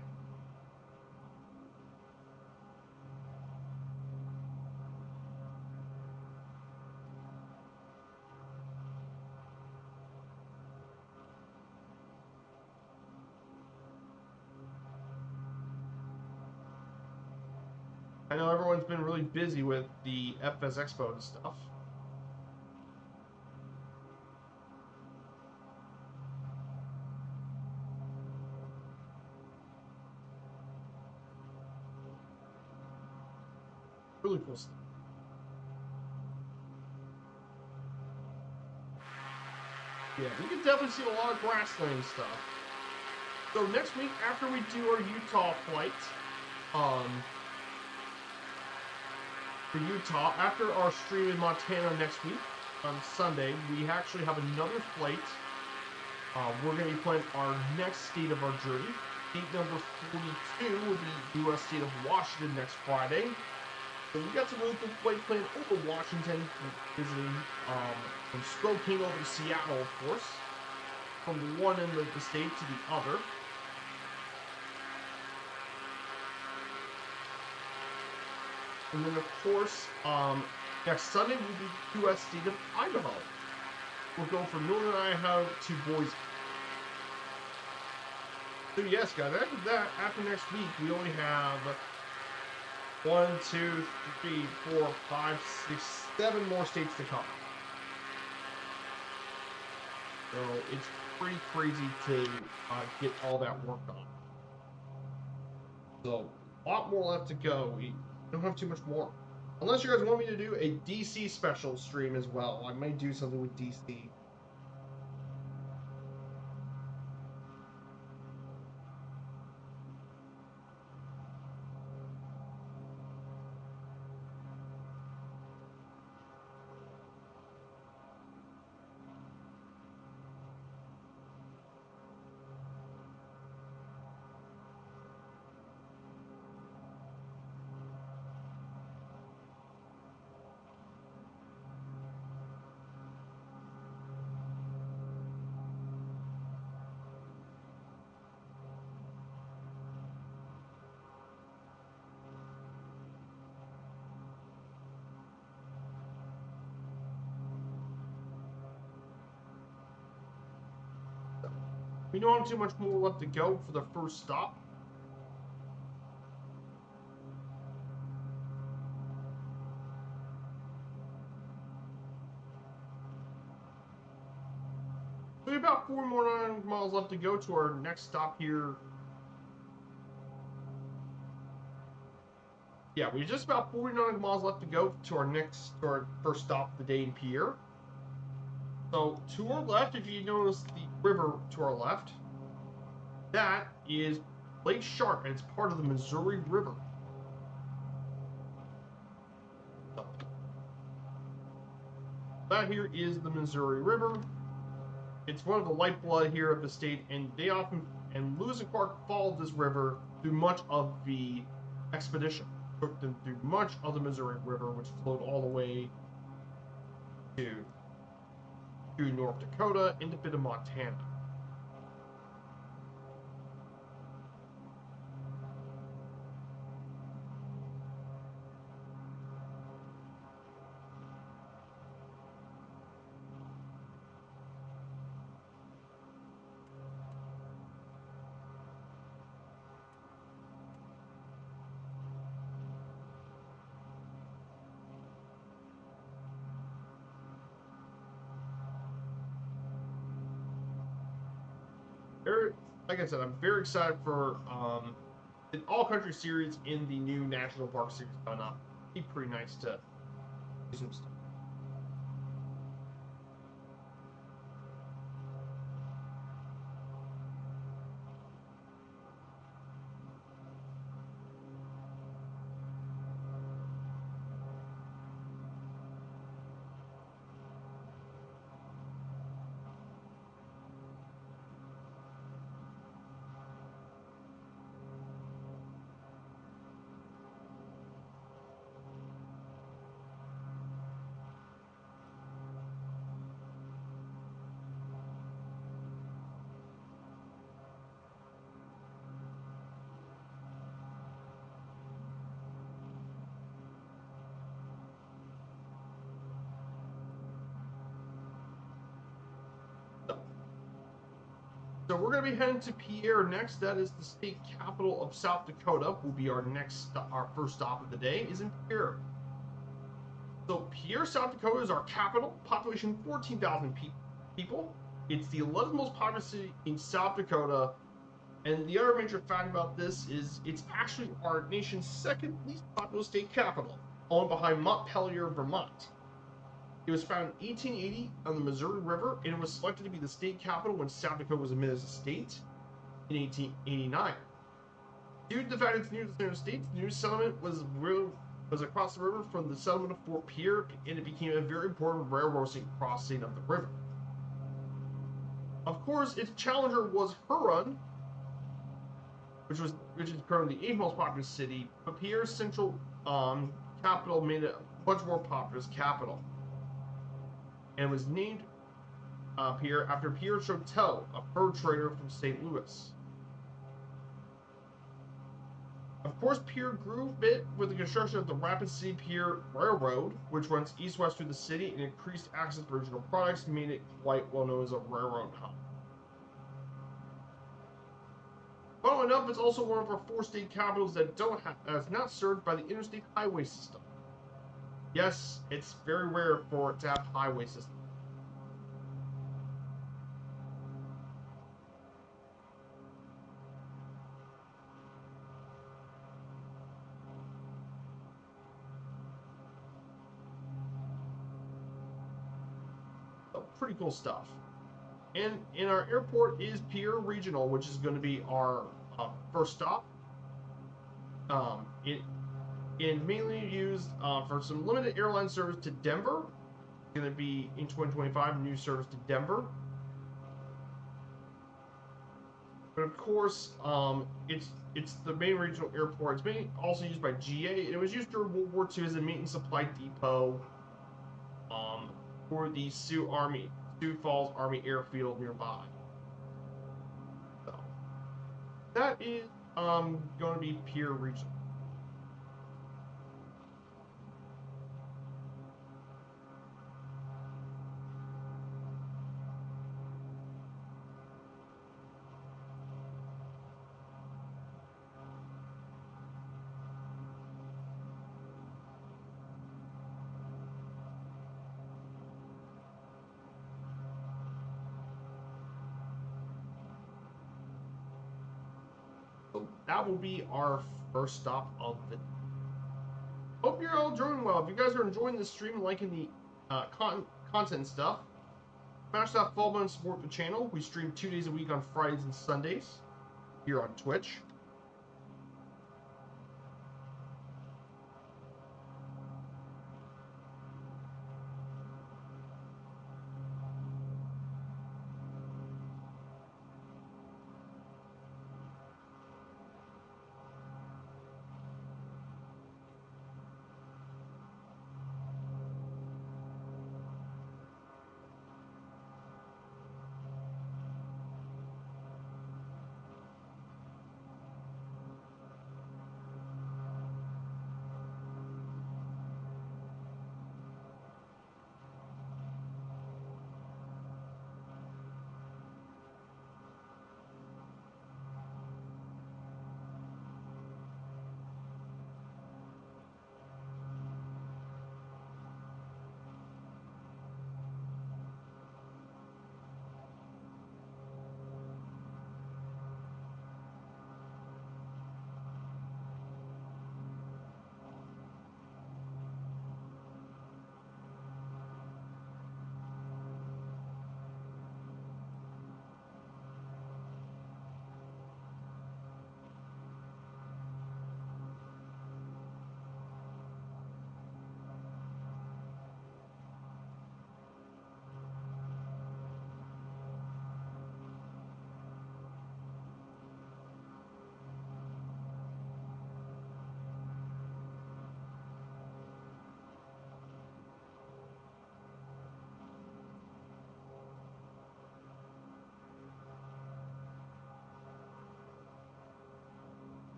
I know everyone's been really busy with the FS Expo and stuff. Really cool stuff. Yeah, you can definitely see a lot of grassland stuff. So next week, after we do our Utah flight, for Utah, after our stream in Montana next week, on Sunday, we actually have another flight. We're going to be playing our next state of our journey, State number 42 will be U.S. state of Washington next Friday. So we got some really cool flight plan over Washington, visiting from Spokane over to Seattle, of course, from one end of the state to the other. And then, of course, next Sunday will be the U.S. state of Idaho. We'll go from Northern Idaho to Boise. So yes, guys, after next week, we only have 1, 2, 3, 4, 5, 6, 7 more states to come. So it's pretty crazy to get all that work done. So a lot more left to go. We don't have too much more. Unless you guys want me to do a DC special stream as well. I might do something with DC. We don't have too much more left to go for the first stop. So we have about 4 more miles left to go to our next stop here. Yeah, we have just about 49 miles left to go to our first stop of the day in Pierre. So to our left, if you notice the river to our left, that is Lake Sharp, and it's part of the Missouri River. So, that here is the Missouri River. It's one of the lifeblood here of the state, and Lewis and Clark followed this river through much of the expedition. Took them through much of the Missouri River, which flowed all the way to North Dakota into a bit of Montana. Like I said, I'm very excited for an all-country series in the new National Park Series coming up. It'd be pretty nice to do some stuff. So we're going to be heading to Pierre next. That is the state capital of South Dakota. Will be our first stop of the day is in Pierre. So Pierre, South Dakota is our capital. Population 14,000 people. It's the 11th most populous city in South Dakota. And the other major fact about this is it's actually our nation's second least populous state capital, only behind Montpelier, Vermont. It was founded in 1880 on the Missouri River, and it was selected to be the state capital when South Dakota was admitted as a state in 1889. Due to the fact it's near the center of the state, the new settlement was across the river from the settlement of Fort Pierre, and it became a very important railroad crossing of the river. Of course, its challenger was Huron, which is currently the 8th most populous city, but Pierre's central capital made it a much more populous capital, and was named Pierre after Pierre Choteau, a fur trader from St. Louis. Of course, Pierre grew a bit with the construction of the Rapid City Pierre Railroad, which runs east-west through the city, and increased access to original products, made it quite well known as a railroad hub. Funnily enough, it's also one of our 4 state capitals that is not served by the interstate highway system. Yes, it's very rare for it to have highway system. So, pretty cool stuff. And in our airport is Pierre Regional, which is going to be our first stop. It mainly used for some limited airline service to Denver. It's going to be in 2025 new service to Denver. But of course, it's the main regional airport. It's mainly also used by GA, and it was used during World War II as a maintenance supply depot for the Sioux Falls Army Airfield nearby. So that is going to be Pierre Regional. So that will be our first stop of the day. Hope you're all doing well. If you guys are enjoying the stream and liking the content stuff, smash that follow button and support the channel. We stream 2 days a week on Fridays and Sundays here on Twitch.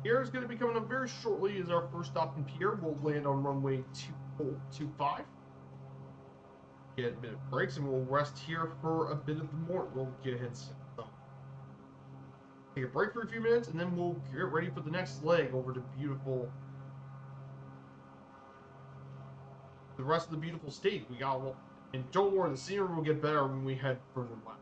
Pierre is going to be coming up very shortly as our first stop in Pierre. We'll land on runway 25. Get a bit of breaks and we'll rest here for a bit of the morning. We'll get ahead. Take a break for a few minutes and then we'll get ready for the next leg over to beautiful. The rest of the beautiful state. We got, and don't worry, the scenery will get better when we head further west.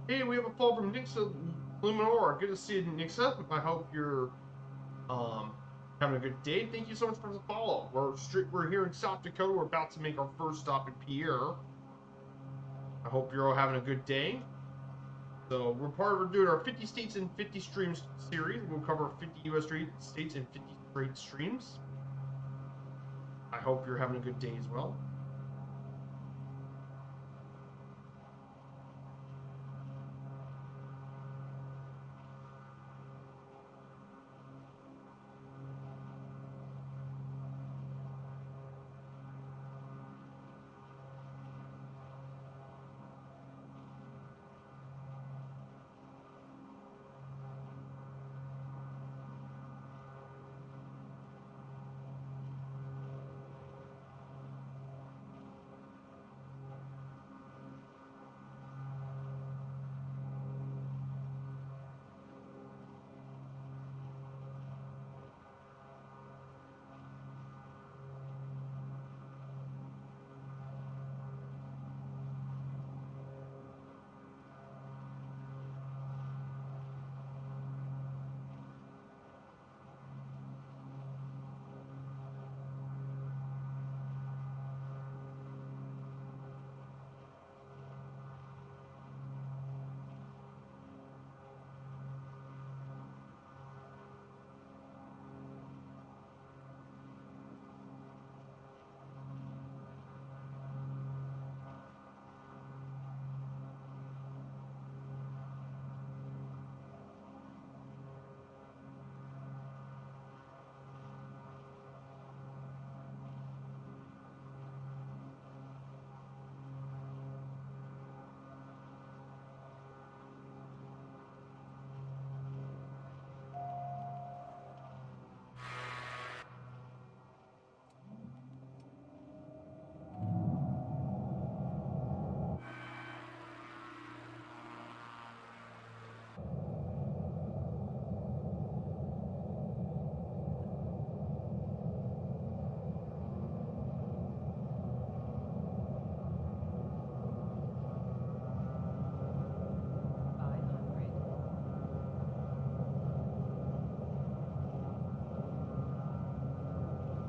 Hey, we have a call from Nixa Luminor. Good to see you, Nixa. I hope you're having a good day. Thank you so much for the follow. We're here in South Dakota. We're about to make our first stop in Pierre. I hope you're all having a good day. So we're doing our 50 states and 50 streams series. We'll cover 50 U.S. states and 50 straight streams. I hope you're having a good day as well.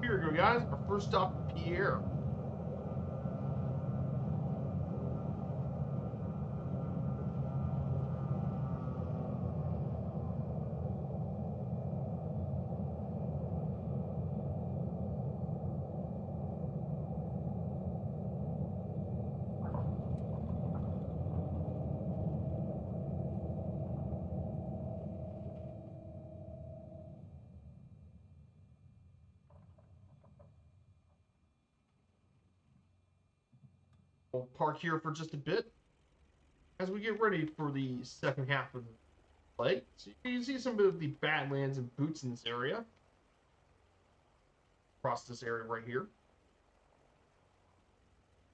Here we go, guys. Our first stop in Pierre. We'll park here for just a bit as we get ready for the second half of the play. So you can see some of the Badlands and boots in this area. Across this area right here.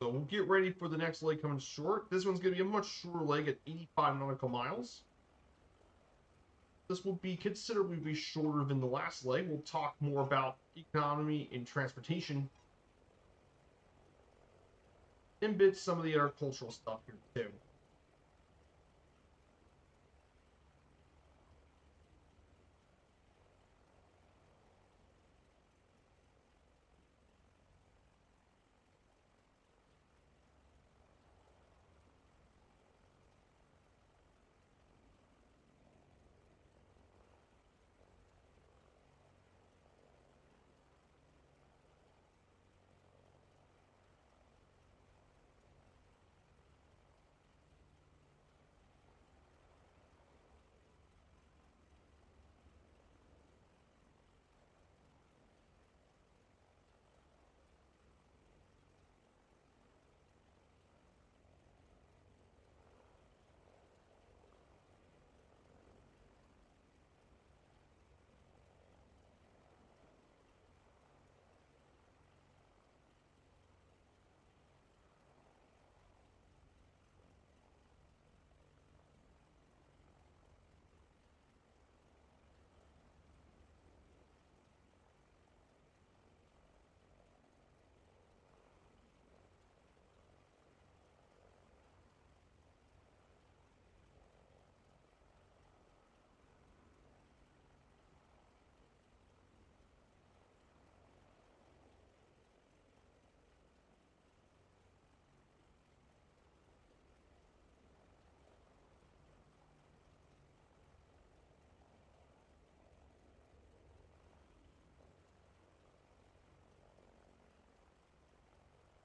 So we'll get ready for the next leg coming short. This one's going to be a much shorter leg at 85 nautical miles. This will be considerably shorter than the last leg. We'll talk more about economy and transportation, and bits some of the agricultural stuff here too.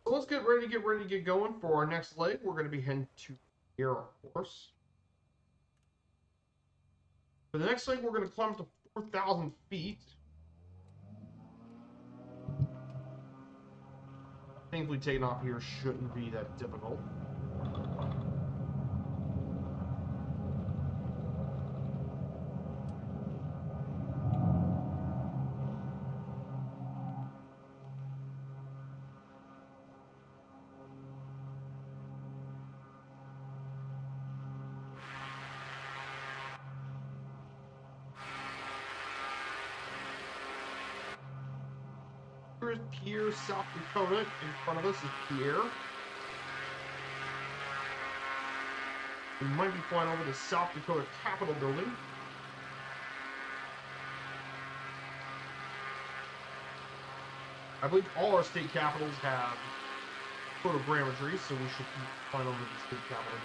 So let's get ready to get going for our next leg. We're going to be heading to here, of course. For the next leg, we're going to climb to 4,000 feet. Thankfully, taking off here shouldn't be that difficult. Here is Pierre, South Dakota. In front of us is Pierre. We might be flying over the South Dakota Capitol building. I believe all our state capitals have photogrammetry, so we should be flying over the state capitol.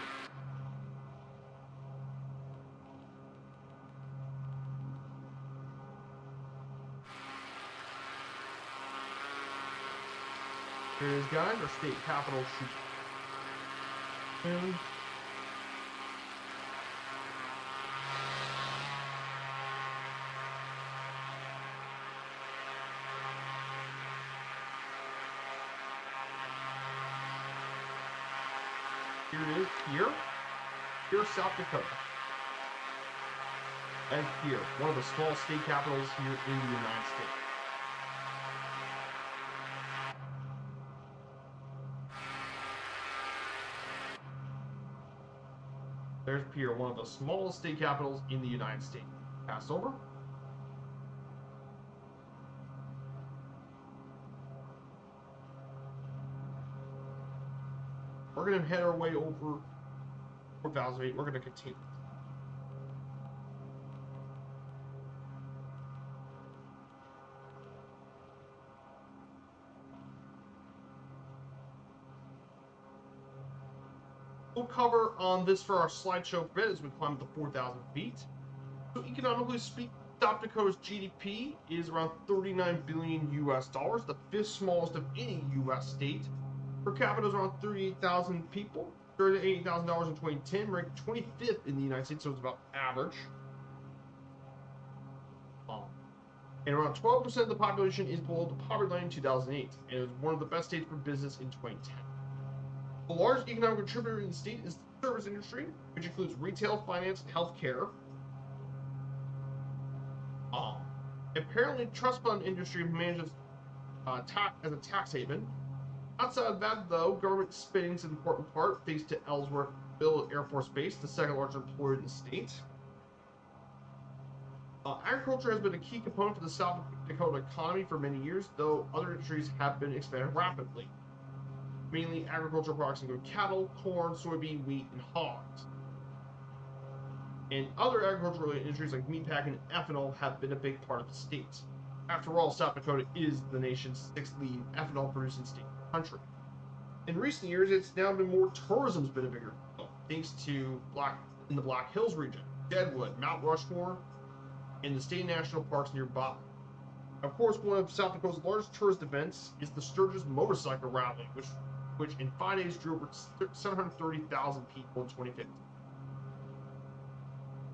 Here it is, guys. Our state capital should soon. Here it is, here, South Dakota. And here, one of the small state capitals here in the United States. There's Pierre, one of the smallest state capitals in the United States. Pass over. We're going to head our way over 4,000 feet. We're going to continue. We'll cover on this for our slideshow bit as we climb to 4,000 feet. So economically speaking, South Dakota's GDP is around 39 billion US dollars, the fifth smallest of any US state. Per capita is around 38,000 people, $38,000 in 2010, ranked 25th in the United States, so it's about average. And around 12% of the population is below the poverty line in 2008, and it was one of the best states for business in 2010. The largest economic contributor in the state is the service industry, which includes retail, finance, and healthcare. Apparently, trust fund industry manages as a tax haven. Outside of that, though, government spending is an important part, thanks to Ellsworth Air Force Base, the second largest employer in the state. Agriculture has been a key component for the South Dakota economy for many years, though other industries have been expanded rapidly. Mainly agricultural products include cattle, corn, soybean, wheat, and hogs. And other agricultural-related industries like meatpacking and ethanol have been a big part of the state. After all, South Dakota is the nation's 6th leading ethanol-producing state in the country. In recent years, it's now been more tourism's been a bigger deal, thanks to the Black Hills region, Deadwood, Mount Rushmore, and the state national parks nearby. Of course, one of South Dakota's largest tourist events is the Sturgis Motorcycle Rally, which in 5 days drew over 730,000 people in 2015.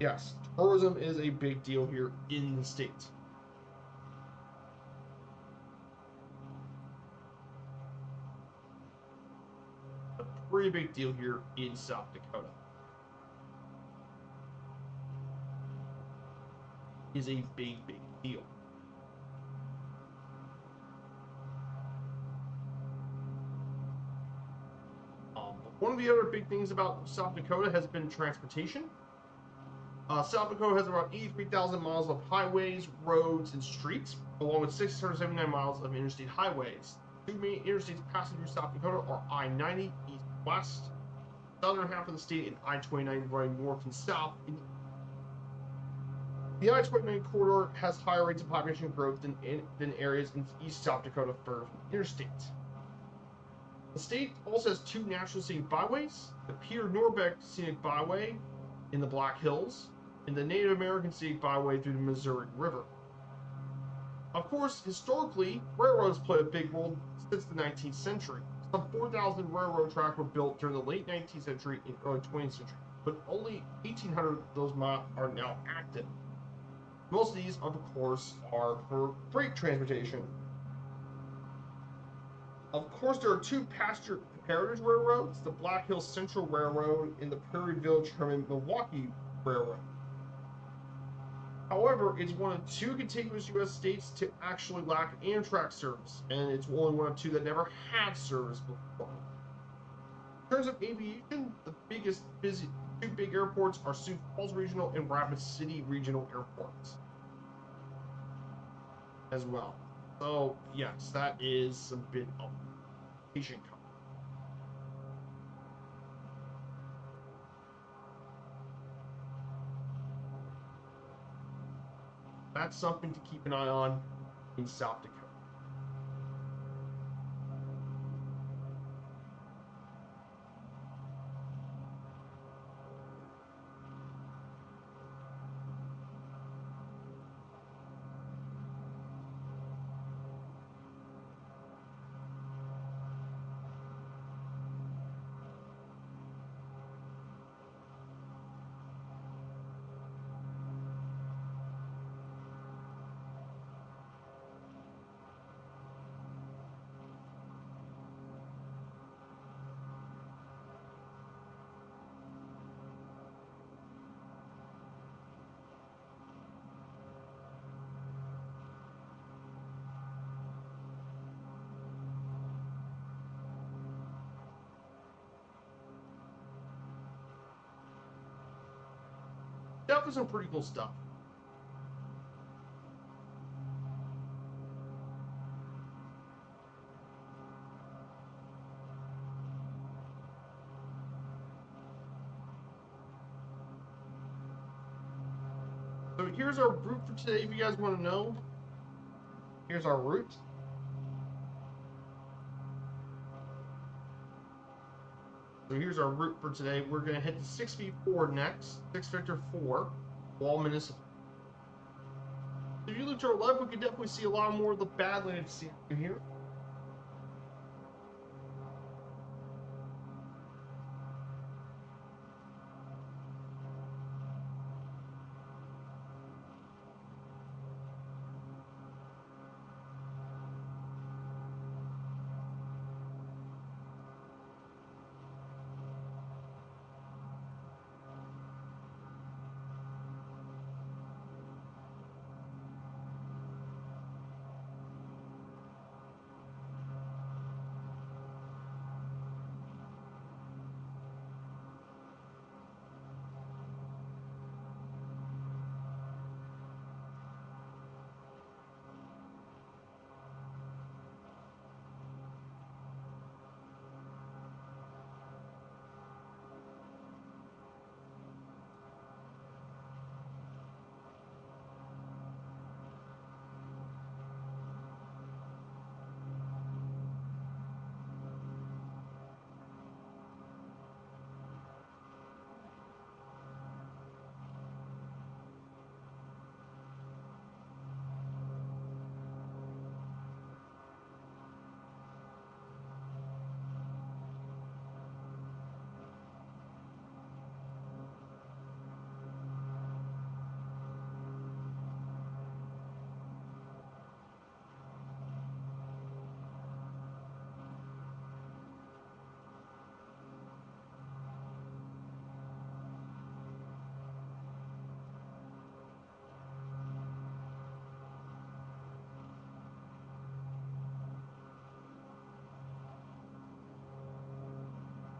Yes, tourism is a big deal here in the state. A pretty big deal here in South Dakota. Is a big deal. One of the other big things about South Dakota has been transportation. South Dakota has about 83,000 miles of highways, roads, and streets, along with 679 miles of interstate highways. Two main interstates passing through South Dakota are I-90 east-west, southern half of the state, and I-29 running north and south. The I-29 corridor has higher rates of population growth than areas in East South Dakota further from the interstate. The state also has two national scenic byways, the Peter Norbeck Scenic Byway in the Black Hills, and the Native American Scenic Byway through the Missouri River. Of course, historically, railroads played a big role since the 19th century. Some 4,000 railroad tracks were built during the late 19th century and early 20th century, but only 1,800 of those are now active. Most of these, of course, are for freight transportation. Of course, there are two passenger heritage railroads, the Black Hills Central Railroad and the Prairie Village Herman Milwaukee Railroad. However, it's one of two contiguous U.S. states to actually lack Amtrak service, and it's only one of two that never had service before. In terms of aviation, the two big airports are Sioux Falls Regional and Rapid City Regional Airports as well. So, yes, that is a bit of aviation coverage. That's something to keep an eye on in South Dakota. Definitely some pretty cool stuff. So here's our route for today, if you guys want to know. Here's our route. So here's our route for today. We're going to head to 6V4 next, 6 Victor 4, Wall Municipal. So if you look to our left, we can definitely see a lot more of the Badlands scene here.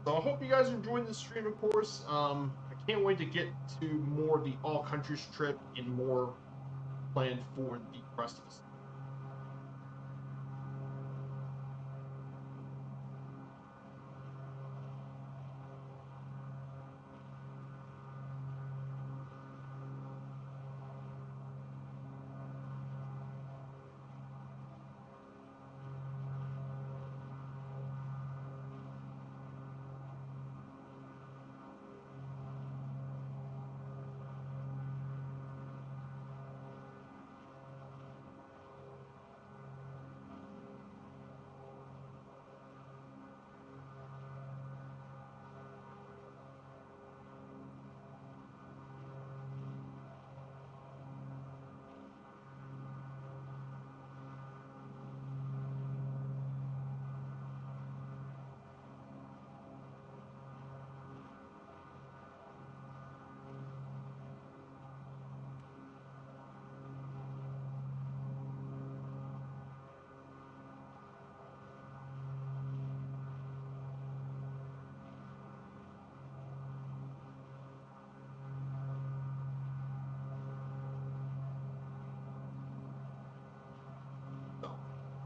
So I hope you guys are enjoying this stream, of course. I can't wait to get to more of the all-countries trip and more planned for the rest of us.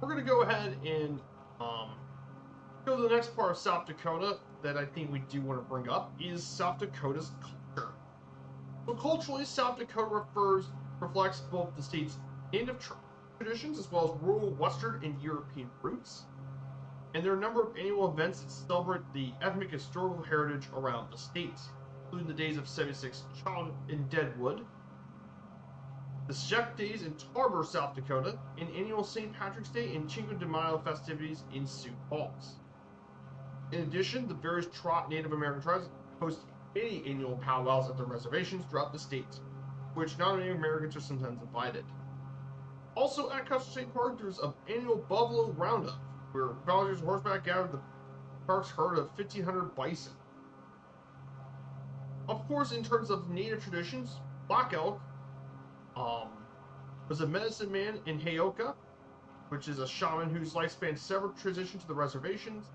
So we're going to go ahead and go to the next part of South Dakota that I think we do want to bring up is South Dakota's culture. So culturally, South Dakota reflects both the state's native traditions as well as rural Western and European roots. And there are a number of annual events that celebrate the ethnic historical heritage around the state, including the days of 76 Child in Deadwood, the Chef Days in Tarboro, South Dakota, and annual St. Patrick's Day and Cinco de Mayo festivities in Sioux Falls. In addition, the various Native American tribes host many annual powwows at their reservations throughout the state, which non-Native Americans are sometimes invited. Also at Custer State Park, there's an annual Buffalo Roundup, where volunteers horseback gather the park's herd of 1,500 bison. Of course, in terms of native traditions, Black Elk was a medicine man in Heyoka, which is a shaman whose lifespan several transitioned to the reservations.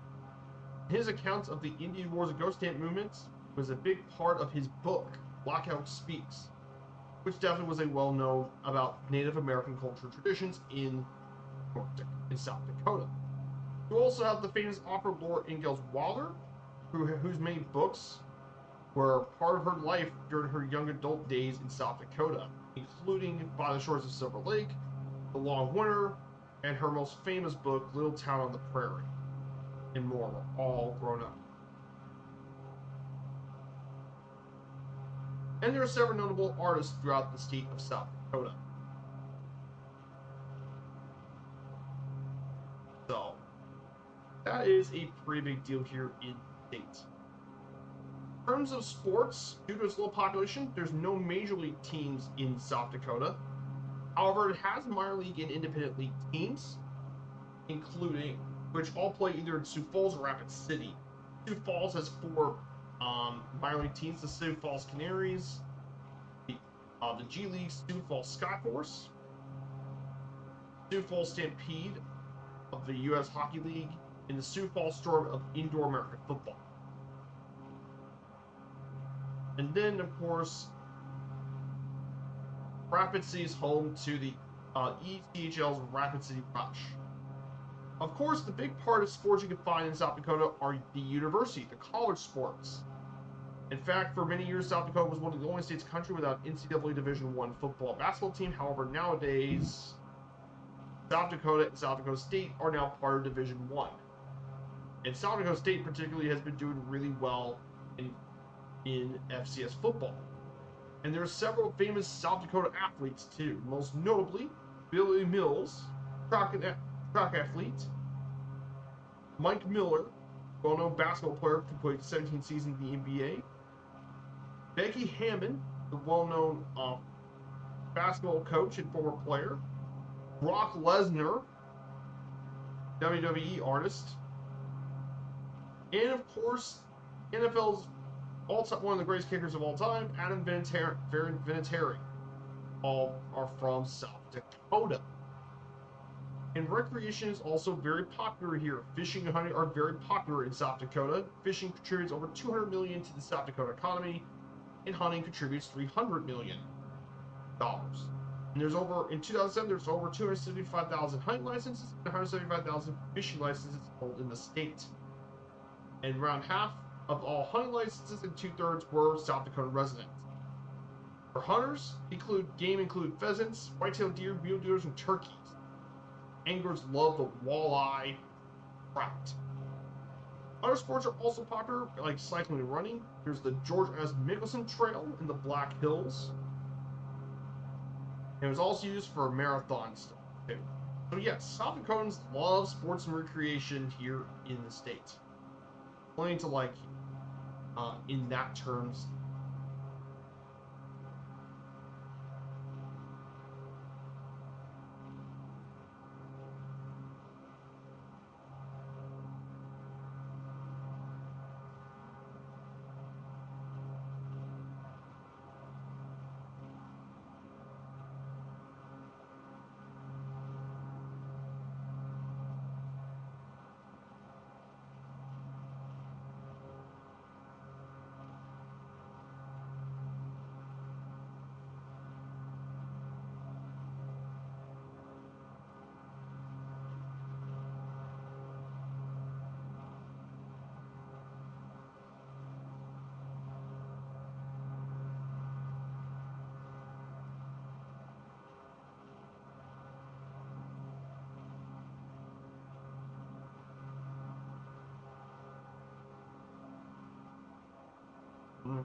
His accounts of the Indian Wars and Ghost Camp movements was a big part of his book, Black Elk Speaks, which definitely was a well-known about Native American culture traditions in South Dakota. You also have the famous opera lord Ingalls Wilder, whose main books were part of her life during her young adult days in South Dakota, including By the Shores of Silver Lake, The Long Winter, and her most famous book, Little Town on the Prairie, and more were all grown up. And there are several notable artists throughout the state of South Dakota. So, that is a pretty big deal here in the state. In terms of sports, due to its low population, there's no major league teams in South Dakota. However, it has minor league and independent league teams, including which all play either in Sioux Falls or Rapid City. Sioux Falls has 4 minor league teams: the Sioux Falls Canaries, the G League Sioux Falls Skyforce, Sioux Falls Stampede of the U.S. Hockey League, and the Sioux Falls Storm of Indoor American Football. And then, of course, Rapid City is home to the ECHL's Rapid City Rush. Of course, the big part of sports you can find in South Dakota are the university, the college sports. In fact, for many years, South Dakota was one of the only states in the country without NCAA Division I football and basketball team. However, nowadays, South Dakota and South Dakota State are now part of Division I. And South Dakota State particularly has been doing really well in FCS football. And there are several famous South Dakota athletes too, most notably Billy Mills, track athlete, Mike Miller, well-known basketball player who played 17 seasons in the NBA, Becky Hammon, the well-known basketball coach and former player, Brock Lesnar, WWE artist, and of course, NFL's one of the greatest kickers of all time, Adam Vinatieri. All are from South Dakota. And recreation is also very popular here. Fishing and hunting are very popular in South Dakota. Fishing contributes over $200 million to the South Dakota economy, and hunting contributes $300 million. And in 2007, there's over 275,000 hunting licenses and 175,000 fishing licenses held in the state. And around half of all hunting licenses and 2/3 were South Dakota residents. For hunters, game include pheasants, white-tailed deer, mule deers, and turkeys. Anglers love the walleye trout. Other sports are also popular, like cycling and running. There's the George S. Mickelson Trail in the Black Hills. And it was also used for marathons too. So yes, South Dakotans love sports and recreation here in the state. Plenty to like in that terms. Mm.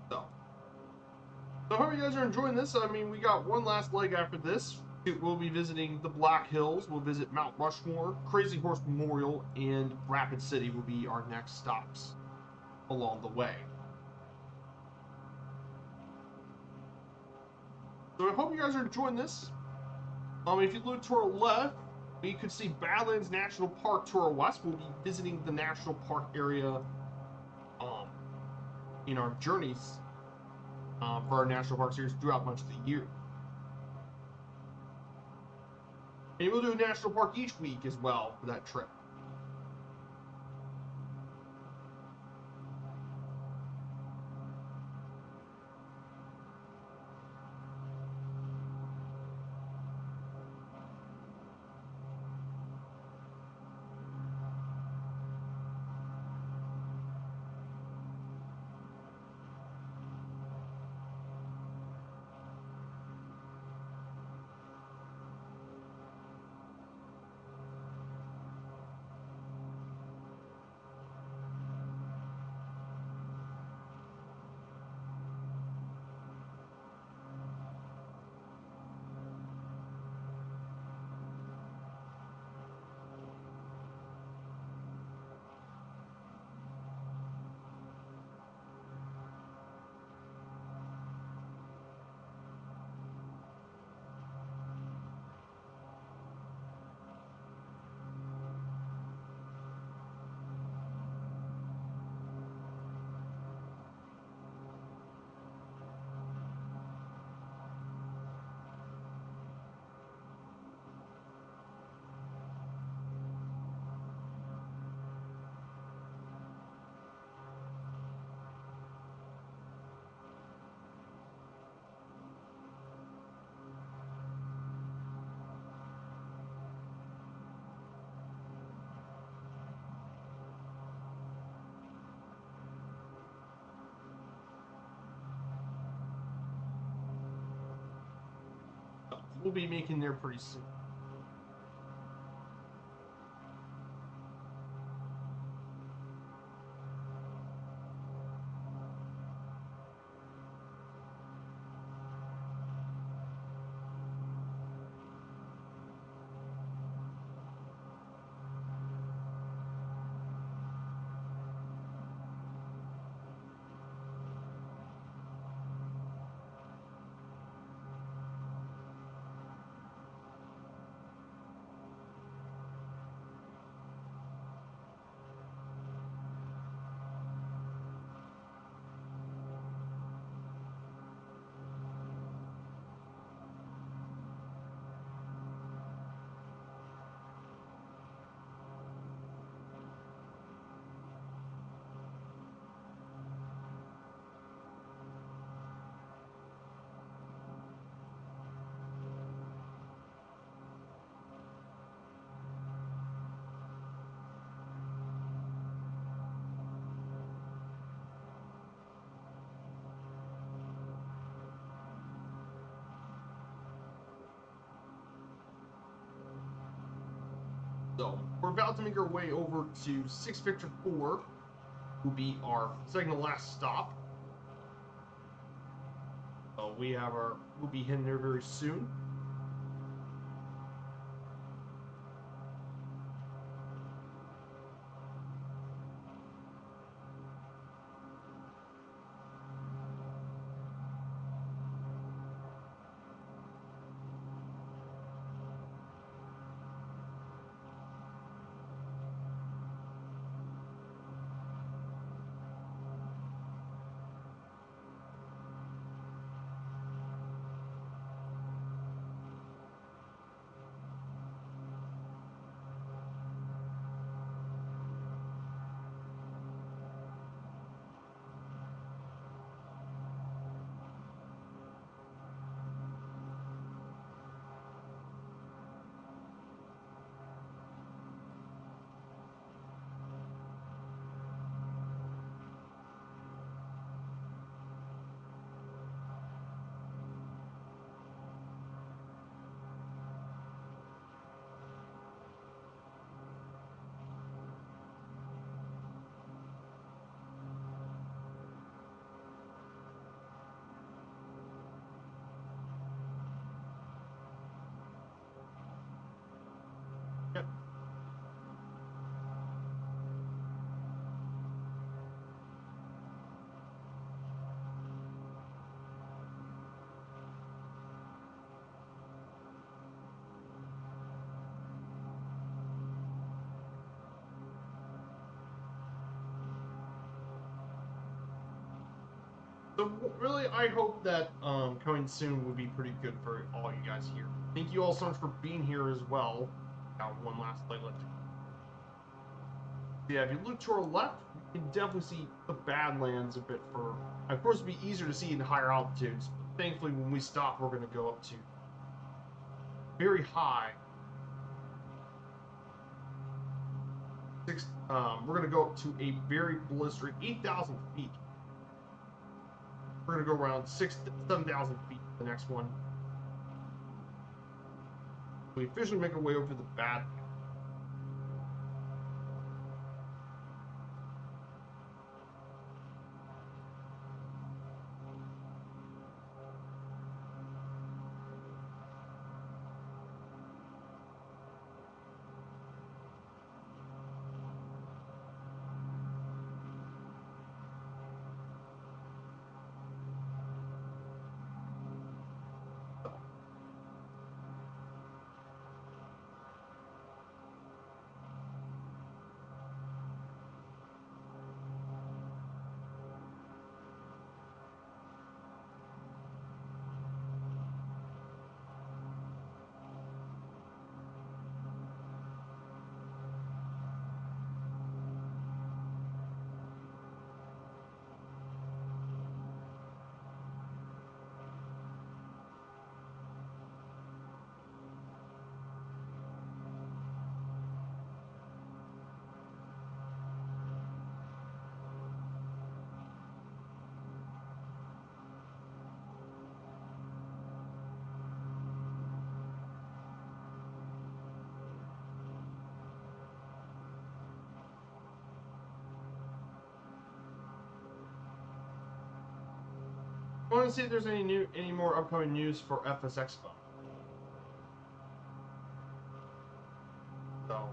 So So I hope you guys are enjoying this. I mean, we got one last leg after this. We'll be visiting the Black Hills. We'll visit Mount Rushmore, Crazy Horse Memorial, and Rapid City will be our next stops along the way. So I hope you guys are enjoying this. If you look to our left, we could see Badlands National Park. To our west, we'll be visiting the national park area in our journeys for our national park series throughout much of the year. And we'll do a national park each week as well for that trip. We'll be making there pretty soon. So we're about to make our way over to 6 Victor 4, will be our second to last stop. So we'll be heading there very soon. So really, I hope that coming soon would be pretty good for all you guys here. Thank you all so much for being here as well. Got one last leg left. Yeah, if you look to our left, you can definitely see the Badlands a bit further. Of course, it'd be easier to see in higher altitudes. But thankfully, when we stop, we're going to go up to very high. We're going to go up to a very blistering 8,000 feet. We're going to go around 7,000 feet the next one. We officially make our way over the Badlands. I want to see if there's any more upcoming news for FS Expo. So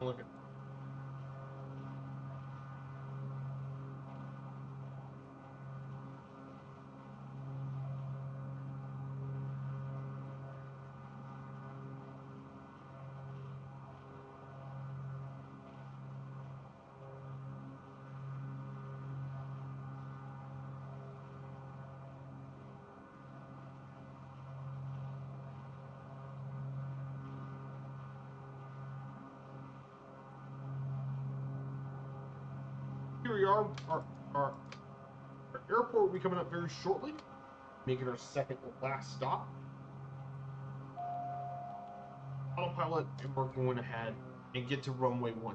look at. Here we are. Our airport will be coming up very shortly, making our second and last stop. Autopilot, and we're going ahead and get to runway 12.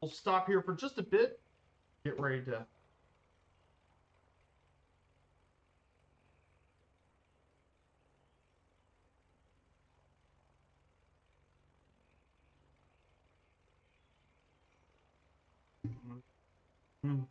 We'll stop here for just a bit. Get ready to. Hmm.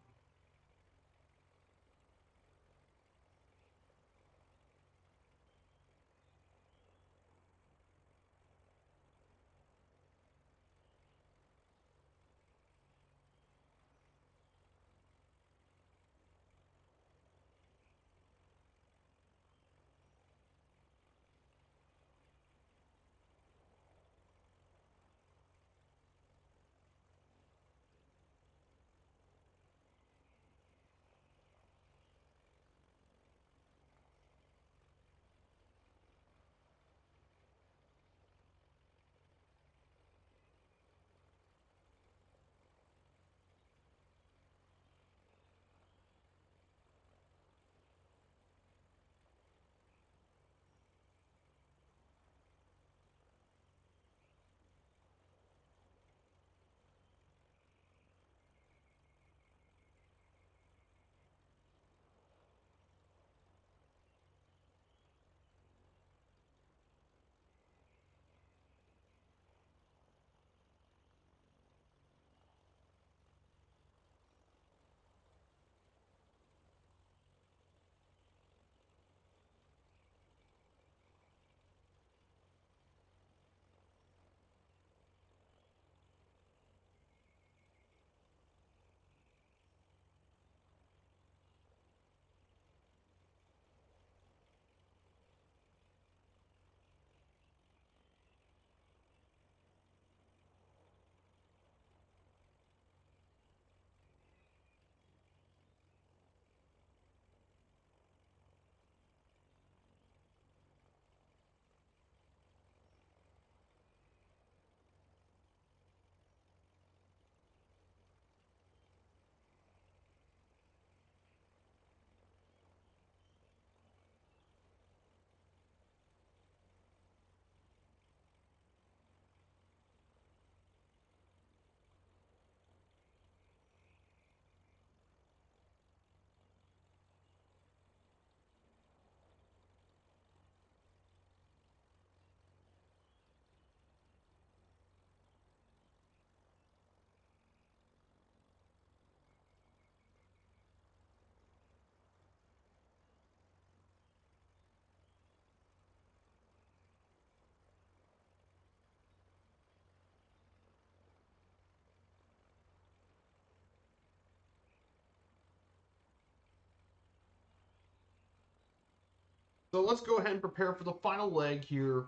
So let's go ahead and prepare for the final leg here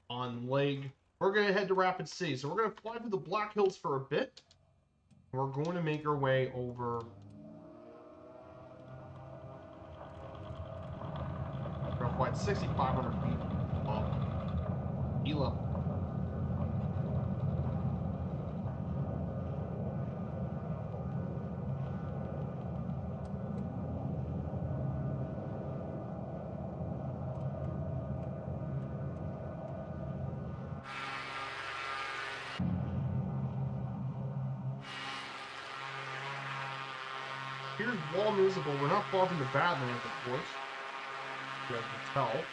on leg. We're going to head to Rapid City. So we're going to fly through the Black Hills for a bit. We're going to make our way over. We're going to fly at 6,500 feet above sea level. Here's Wall Municipal. We're not far from the Badlands, of course. You guys can tell.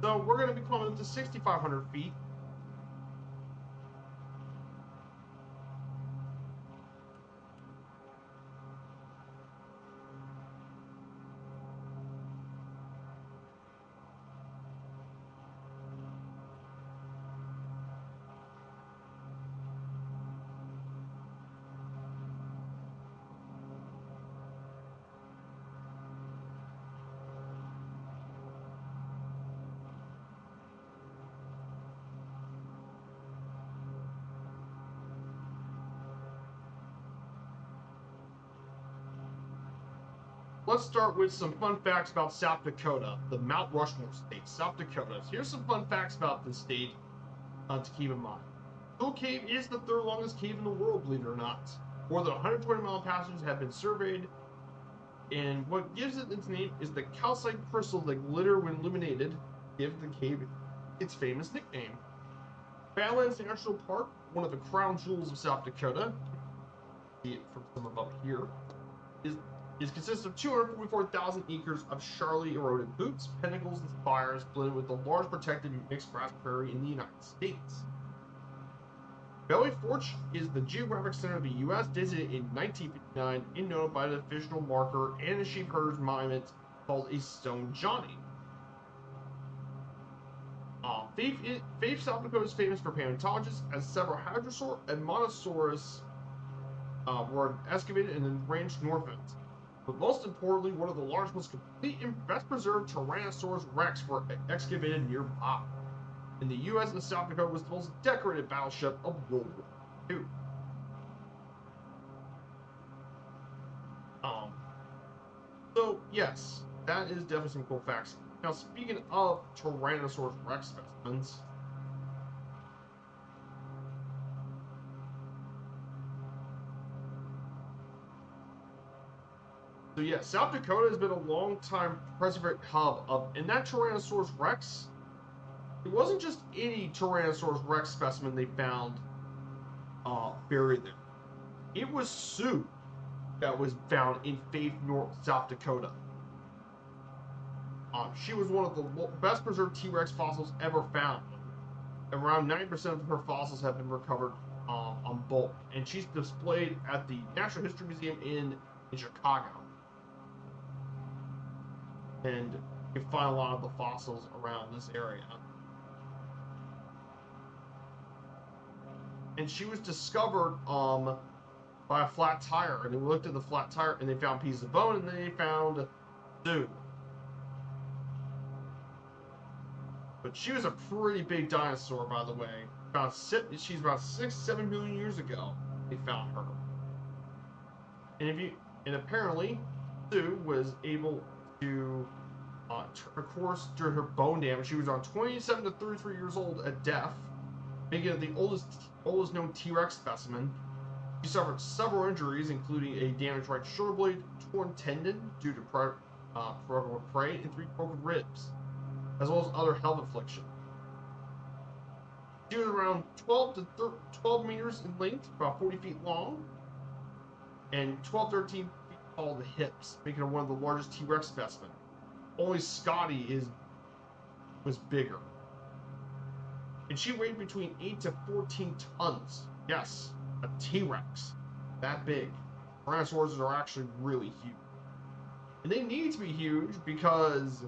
So we're going to be climbing up to 6,500 feet. let's start with some fun facts about South Dakota, the Mount Rushmore state, South Dakota. Here's some fun facts about this state to keep in mind. Bull Cave is the third longest cave in the world, believe it or not. More than 120 million passages have been surveyed, and what gives it its name is the calcite crystals that glitter when illuminated, give the cave its famous nickname. Badlands National Park, one of the crown jewels of South Dakota, see it from some above here, is consists of 244,000 acres of sharply eroded buttes, pinnacles, and spires blended with the large protected mixed grass prairie in the United States. Valley Forge is the geographic center of the U.S., designated in 1959 and known by an official marker and a sheep herder's monument called a Stone Johnny. Faith, South Dakota is famous for paleontologists, as several Hadrosaur and Monosaurus were excavated and then ranched north of it. But most importantly, one of the largest, most complete, and best preserved Tyrannosaurus Rex were excavated nearby. In the U.S. and South Dakota was the most decorated battleship of World War II. So yes, that is definitely some cool facts. Now, speaking of Tyrannosaurus Rex specimens, so yeah, South Dakota has been a long-time preservation hub of, and that Tyrannosaurus Rex, it wasn't just any Tyrannosaurus Rex specimen they found buried there. It was Sue that was found in Faith, South Dakota. She was one of the best preserved T-Rex fossils ever found. Around 90% of her fossils have been recovered on bulk, and she's displayed at the Natural History Museum in Chicago. And you can find a lot of the fossils around this area. And she was discovered by a flat tire, and they looked at the flat tire and they found pieces of bone, and then they found Sue. But she was a pretty big dinosaur, by the way. She's about 6-7 million years ago they found her. And apparently Sue was able to, of course, during her bone damage, she was around 27 to 33 years old at death, making it the oldest known T-Rex specimen. She suffered several injuries, including a damaged right shoulder blade, torn tendon due to prey, and 3 broken ribs, as well as other health affliction. She was around 12 meters in length, about 40 feet long, and 12-13 feet tall at the hips, making her one of the largest T-Rex specimens. Only Scotty was bigger. And she weighed between 8 to 14 tons. Yes, a T-Rex. That big. Tyrannosaurs are actually really huge. And they need to be huge because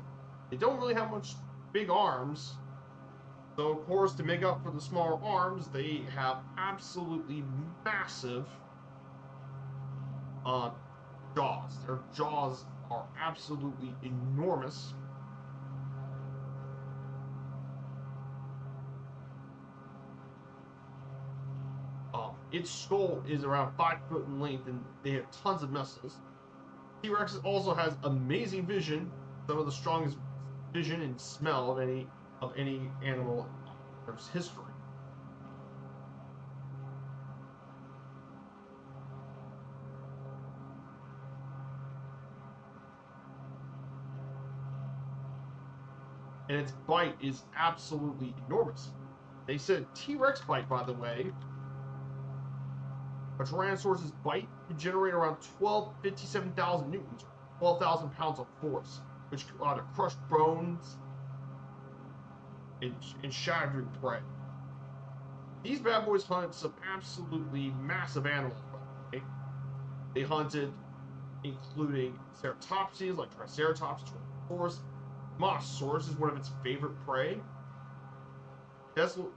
they don't really have much big arms. So, of course, to make up for the smaller arms, they have absolutely massive jaws. Their jaws are absolutely enormous. Its skull is around 5 foot in length, and they have tons of muscles. T-Rex also has amazing vision, some of the strongest vision and smell of any animal in Earth's history. And its bite is absolutely enormous. They said T-Rex bite, by the way, a Tyrannosaurus' bite can generate around 57,000 newtons, or 12,000 pounds of force, which ought to crush bones and shatter prey. These bad boys hunted some absolutely massive animals. Okay? They hunted, including ceratopsids like Triceratops, Tyrannosaurus. Mosasaurus is one of its favorite prey. Icavosaurs,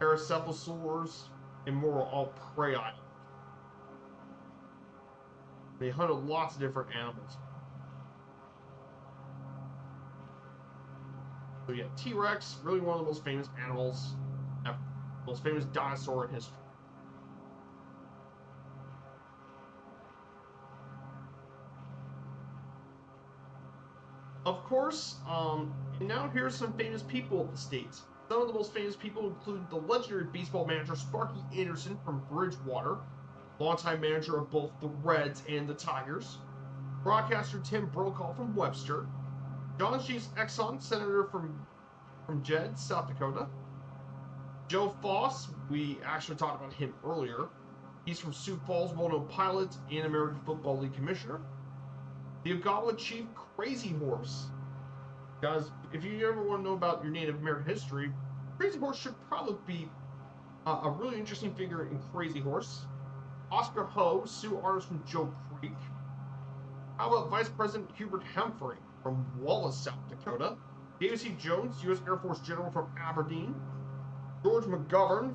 Paracephalosaurs, and more are all prey items. They hunted lots of different animals. So yeah, T-Rex, really one of the most famous animals, most famous dinosaur in history. Of course, and now here's some famous people of the state. Some of the most famous people include the legendary baseball manager Sparky Anderson from Bridgewater, longtime manager of both the Reds and the Tigers, broadcaster Tim Brokaw from Webster, John Chase Exxon, senator from Jed, South Dakota, Joe Foss, we actually talked about him earlier. He's from Sioux Falls, well-known pilot and American Football League commissioner. The Ogawa Chief Crazy Horse. Guys, if you ever want to know about your Native American history, Crazy Horse should probably be a really interesting figure in Crazy Horse. Oscar Ho, Sioux artist from Joe Creek. How about Vice President Hubert Humphrey from Wallace, South Dakota? David C. Jones, U.S. Air Force General from Aberdeen. George McGovern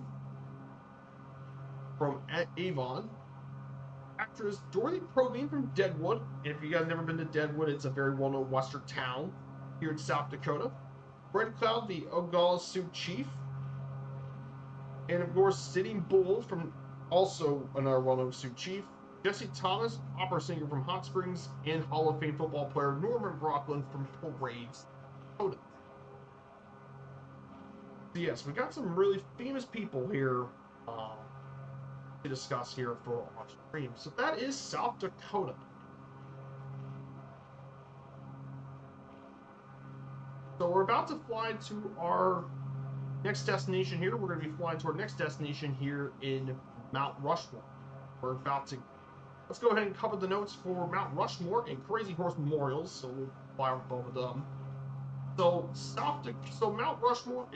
from Avon. Actress Dorothy Provine from Deadwood. If you guys have never been to Deadwood, it's a very well-known western town here in South Dakota. Red Cloud, the Oglala Sioux chief. And of course, Sitting Bull from also another well-known Sioux chief. Jesse Thomas, opera singer from Hot Springs, and Hall of Fame football player Norman Brocklin from Parades, Dakota. So yes, we got some really famous people here to discuss here for our stream. So that is South Dakota. So we're about to fly to our next destination here. We're going to be flying to our next destination here in Mount Rushmore. We're about to, let's go ahead and cover the notes for Mount Rushmore and Crazy Horse Memorials. So we'll fly over both of them. So Mount Rushmore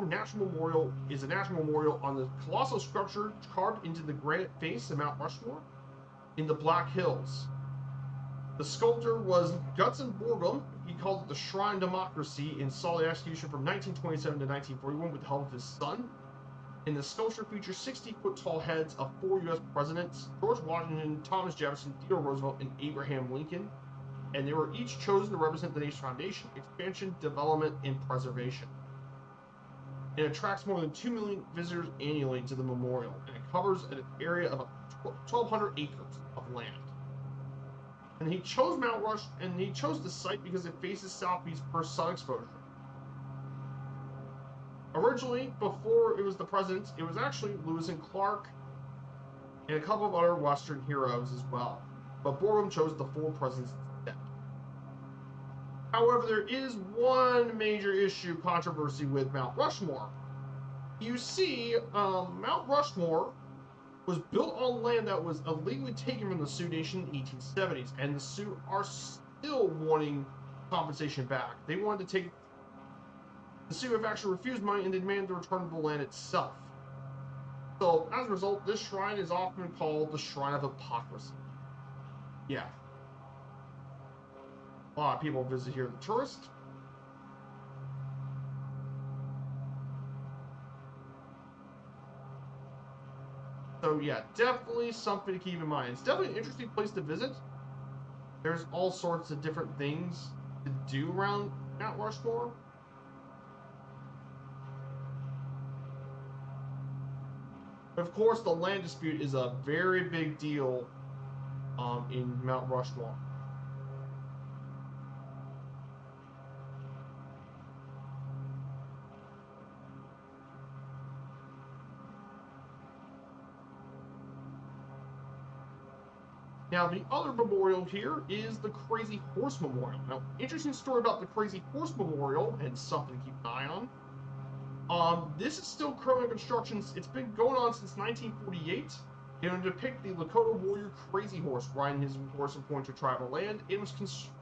National Memorial is a national memorial on the colossal sculpture carved into the granite face of Mount Rushmore in the Black Hills. The sculptor was Gutzon Borglum. He called it the Shrine Democracy in solid execution from 1927 to 1941 with the help of his son. And the sculpture features 60-foot-tall heads of 4 U.S. presidents: George Washington, Thomas Jefferson, Theodore Roosevelt, and Abraham Lincoln. And they were each chosen to represent the nation's foundation, expansion, development, and preservation. It attracts more than 2 million visitors annually to the memorial, and it covers an area of 1,200 acres of land. And he chose Mount Rush, and he chose the site because it faces southeast for sun exposure. Originally, before it was the presidents, it was actually Lewis and Clark and a couple of other Western heroes as well. But Borglum chose the 4 presidents instead. However, there is one major issue controversy with Mount Rushmore. You see, Mount Rushmore was built on land that was illegally taken from the Sioux Nation in the 1870s, and the Sioux are still wanting compensation back. They wanted to take. The Sioux have actually refused money and demand the return of the land itself. So, as a result, this shrine is often called the Shrine of Hypocrisy. Yeah. A lot of people visit here as a tourist. So yeah, definitely something to keep in mind. It's definitely an interesting place to visit. There's all sorts of different things to do around Mount Rushmore. But of course, the land dispute is a very big deal in Mount Rushmore. Now, the other memorial here is the Crazy Horse Memorial. Now, interesting story about the Crazy Horse Memorial, and something to keep an eye on. This is still currently in construction. It's been going on since 1948. It'll depict the Lakota warrior Crazy Horse riding his horse and pointer tribal land. It was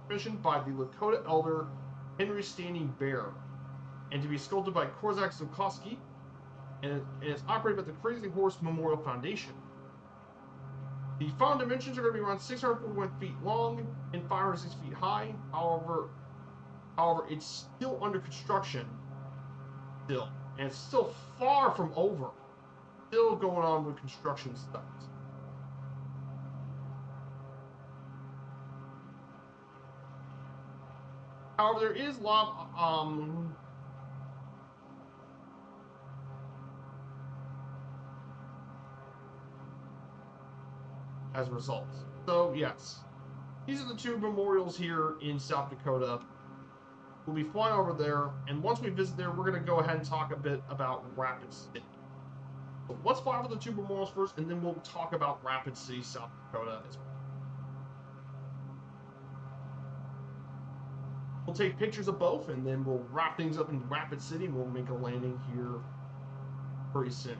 commissioned by the Lakota elder Henry Standing Bear, and to be sculpted by Korzak Zukowski, and it's operated by the Crazy Horse Memorial Foundation. The final dimensions are going to be around 641 feet long and 506 feet high. However, it's still under construction. And it's still far from over. Still going on with construction stuff. However, there is a lot of as a result. So yes, these are the two memorials here in South Dakota. We'll be flying over there, and once we visit there, we're going to go ahead and talk a bit about Rapid City. So let's fly over the two memorials first, and then we'll talk about Rapid City, South Dakota as well. We'll take pictures of both, and then we'll wrap things up in Rapid City, and we'll make a landing here pretty soon.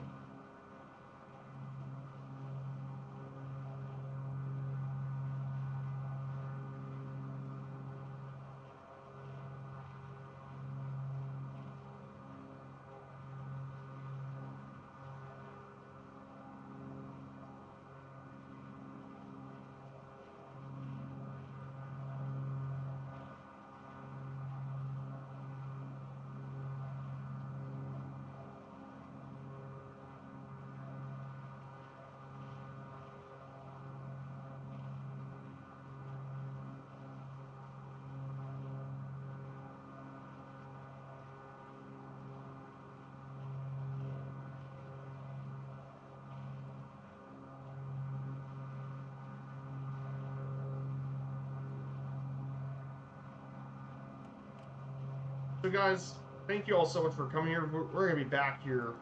So guys, thank you all so much for coming here. We're going to be back here.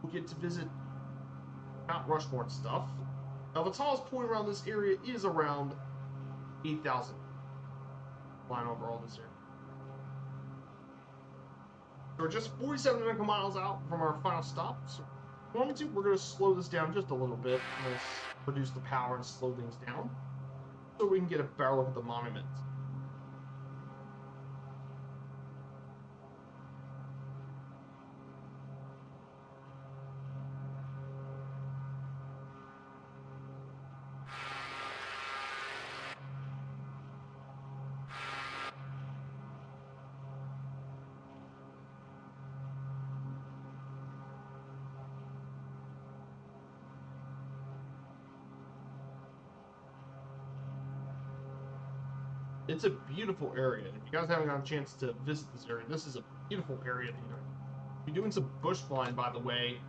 We'll get to visit Mount Rushmore and stuff. Now, the tallest point around this area is around 8,000. Flying over all this area. So we're just 47 nautical miles out from our final stop. So if we want to, we're going to slow this down just a little bit. Let's reduce the power and slow things down so we can get a better look at the monument. It's a beautiful area. If you guys haven't got a chance to visit this area, this is a beautiful area. You know, you're doing some bush flying, by the way.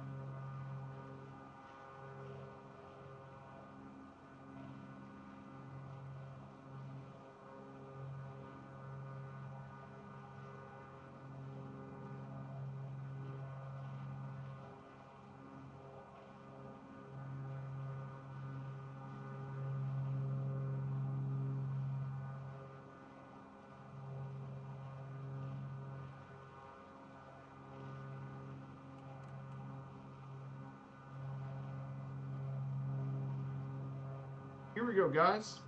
Here we go, guys.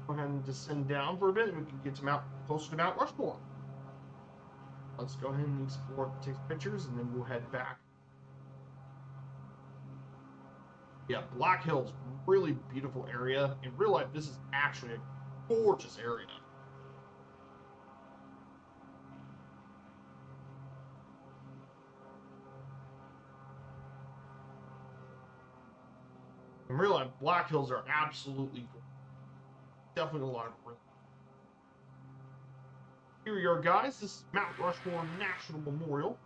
Go ahead and descend down for a bit, and we can get to closer to Mount Rushmore. Let's go ahead and explore, take pictures, and then we'll head back. Yeah, Black Hills, really beautiful area. In real life, this is actually a gorgeous area. In real life, Black Hills are absolutely gorgeous. Definitely a lot of room. Here we are, guys. This is Mount Rushmore National Memorial.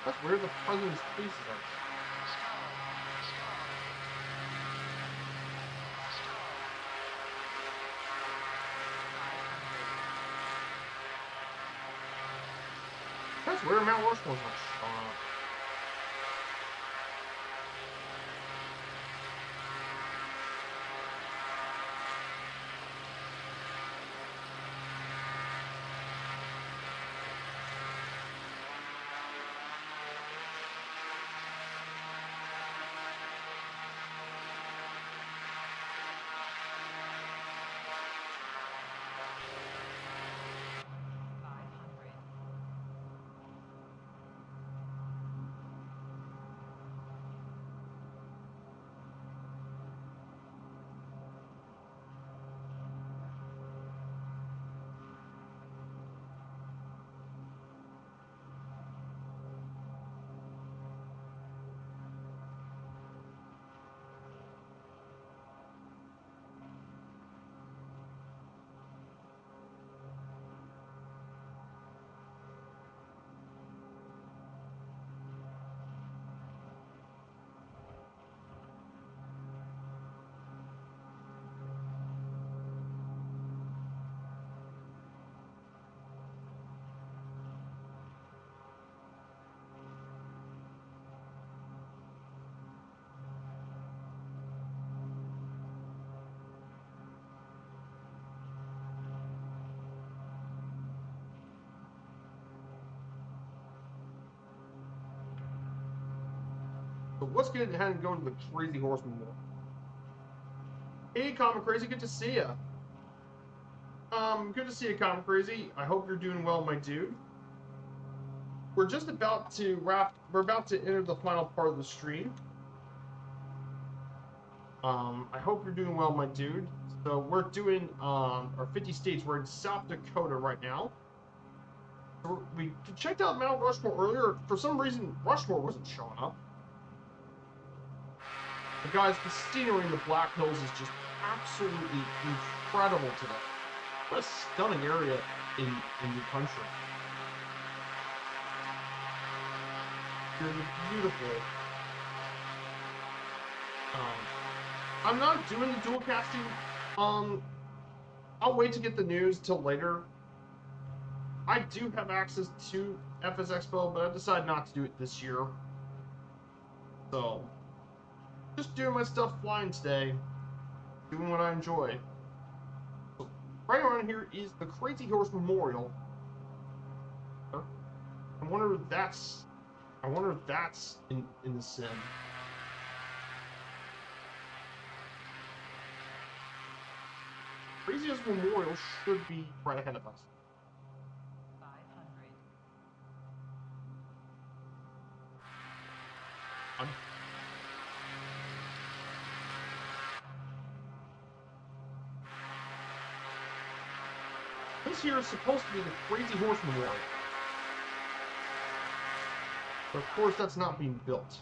That's where the president's faces are. swear Mount Rushmore's not showing up. So let's get ahead and go to the Crazy Horseman War. Hey, Common Crazy, good to see ya. Good to see you, Common Crazy. I hope you're doing well, my dude. We're just about to wrap. We're about to enter the final part of the stream. I hope you're doing well, my dude. So we're doing our 50 states. We're in South Dakota right now. So we checked out Mount Rushmore earlier. For some reason, Rushmore wasn't showing up. But guys, the scenery in the Black Hills is just absolutely incredible today. What a stunning area in the country. It's beautiful. I'm not doing the dual casting. I'll wait to get the news till later. I do have access to FS Expo, but I decided not to do it this year. So, just doing my stuff flying today, doing what I enjoy. So, right around here is the Crazy Horse Memorial. I wonder if that's in the sim. Crazy Horse Memorial should be right ahead of us. 500. This here is supposed to be the Crazy Horse Memorial. But of course, that's not being built.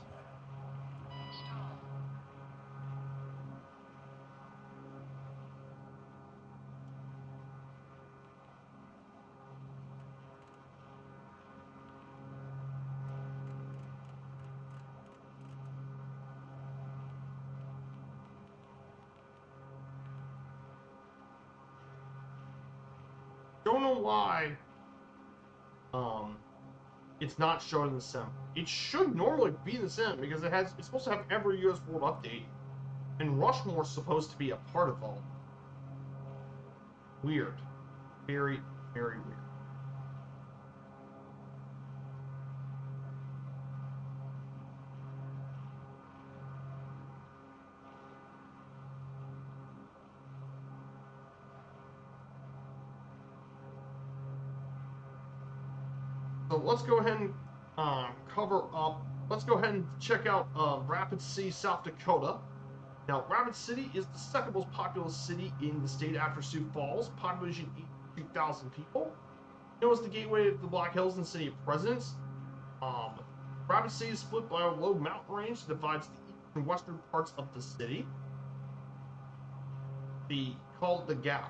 Don't know why it's not showing in the sim. It should normally be in the sim because it's supposed to have every US World update, and Rushmore's supposed to be a part of all. Weird. Very, very weird. So let's go ahead and cover up. Let's go ahead and check out Rapid City, South Dakota. Now, Rapid City is the second most populous city in the state after Sioux Falls, population 82,000 people. Known as the gateway of the Black Hills and City of Presidents. Rapid City is split by a low mountain range that divides the eastern and western parts of the city. They call it the Gap.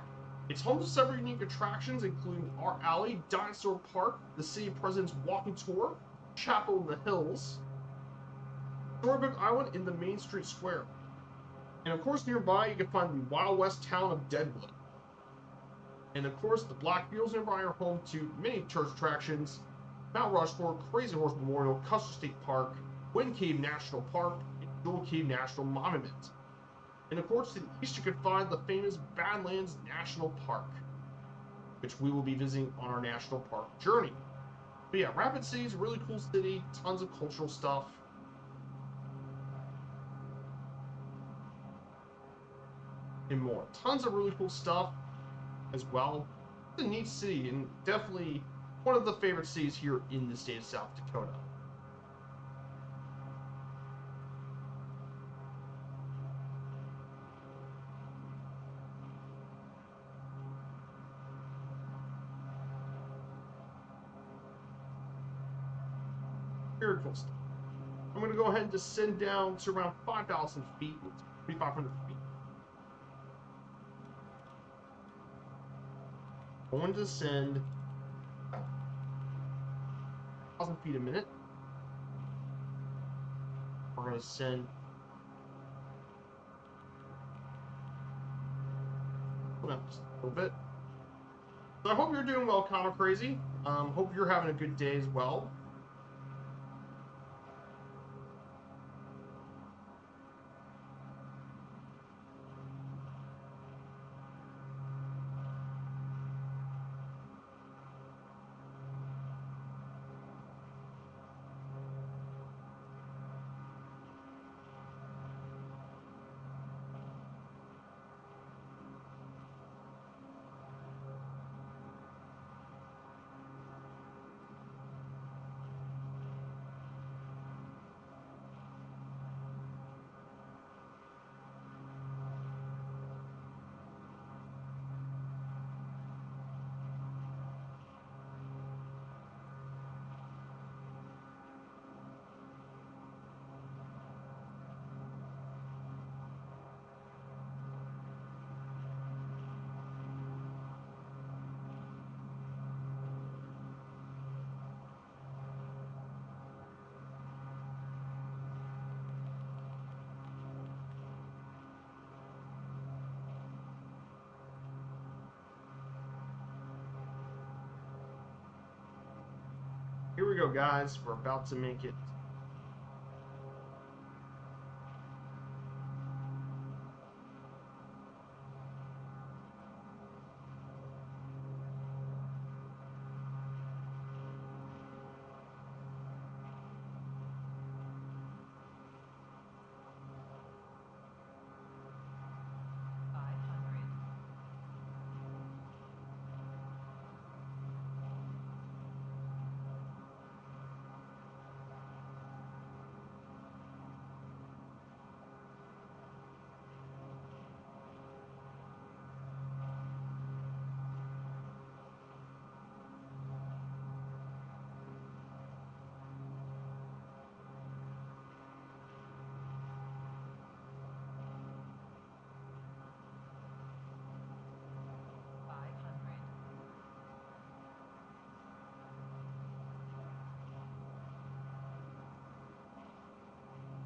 It's home to several unique attractions, including Art Alley, Dinosaur Park, the City of Presidents Walking Tour, Chapel in the Hills, Storybook Island in the Main Street Square. And of course, nearby you can find the Wild West town of Deadwood. And of course, the Black Beetles nearby are home to many tourist attractions, Mount Rushmore, Crazy Horse Memorial, Custer State Park, Wind Cave National Park, and Jewel Cave National Monument. And of course, to the east, you can find the famous Badlands National Park, which we will be visiting on our national park journey. But yeah, Rapid City is a really cool city, tons of cultural stuff. And more. Tons of really cool stuff as well. It's a neat city, and definitely one of the favorite cities here in the state of South Dakota. Very cool stuff. I'm going to go ahead and descend down to around 5,000 feet, 3,500 feet. I'm going to descend 1,000 feet a minute. We're going to descend just a little bit. So I hope you're doing well, Comic Crazy. Hope you're having a good day as well. Here we go, guys. We're about to make it.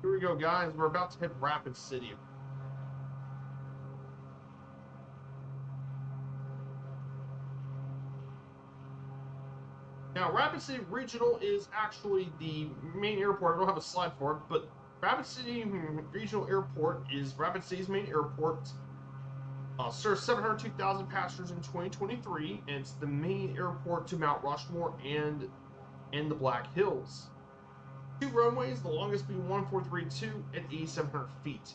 Here we go, guys. We're about to hit Rapid City. Now, Rapid City Regional is actually the main airport. I don't have a slide for it, but Rapid City Regional Airport is Rapid City's main airport. Serves 702,000 passengers in 2023, and it's the main airport to Mount Rushmore and the Black Hills. 2 runways, the longest being 1432 at 8,700 feet.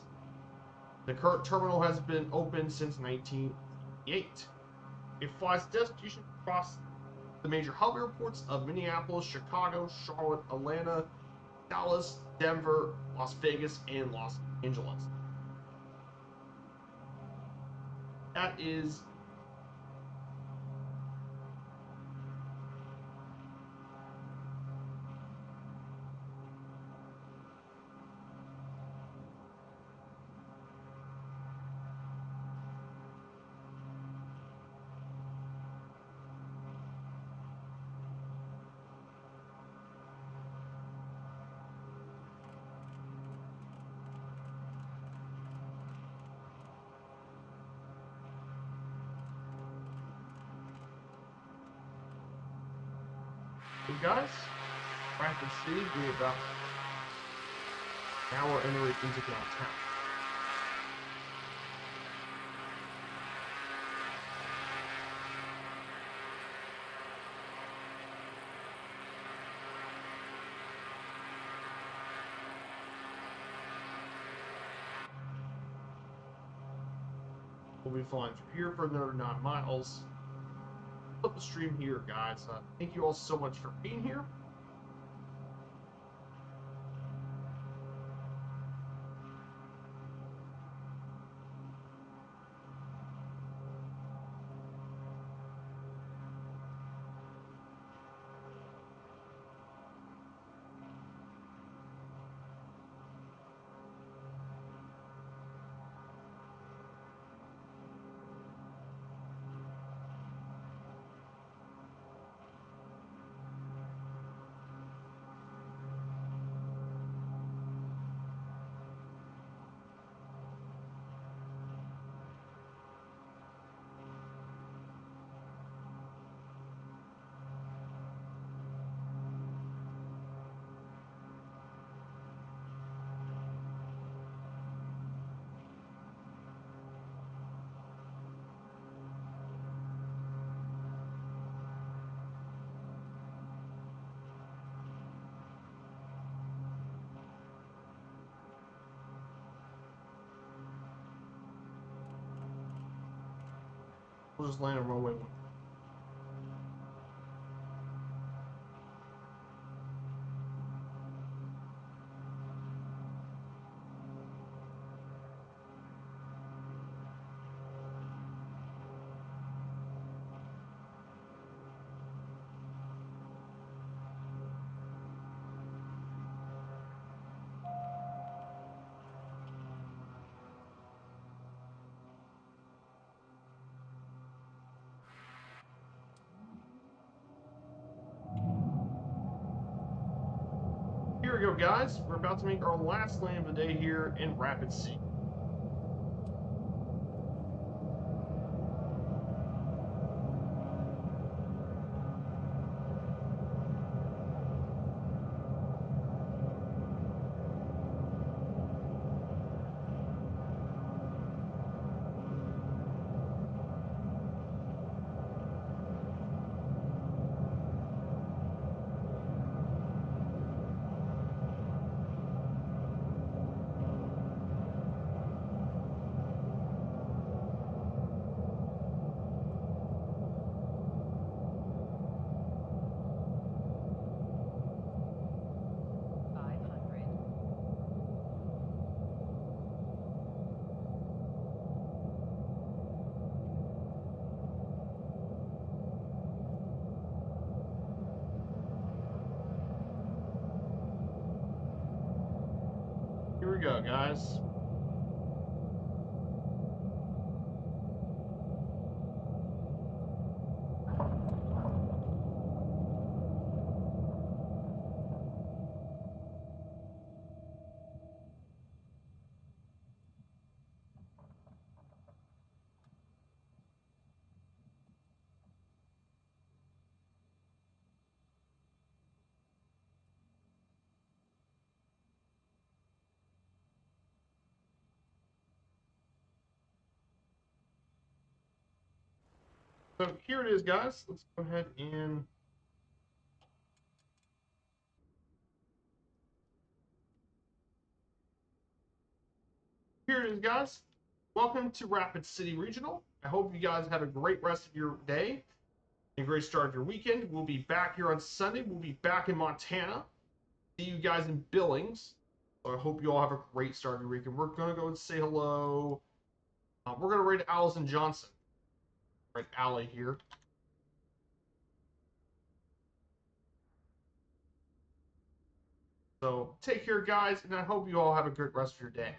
The current terminal has been open since 1988. It flies destinations across the major hub airports of Minneapolis, Chicago, Charlotte, Atlanta, Dallas, Denver, Las Vegas, and Los Angeles. That is Hey guys, Rapid City, we're about an hour entering into downtown. We'll be flying through here for another 9 miles. Up the stream here, guys. Thank you all so much for being here. We'll just land on runway 1. Here we go, guys. We're about to make our last land of the day here in Rapid City. Here we go, guys. So here it is, guys. Let's go ahead and here it is, guys. Welcome to Rapid City Regional. I hope you guys have a great rest of your day, a great start of your weekend. We'll be back here on Sunday. We'll be back in Montana. See you guys in Billings. So I hope you all have a great start of your weekend. We're going to go and say hello. We're going to rate Allison Johnson. Right, Allie here. So take care, guys, and I hope you all have a good rest of your day.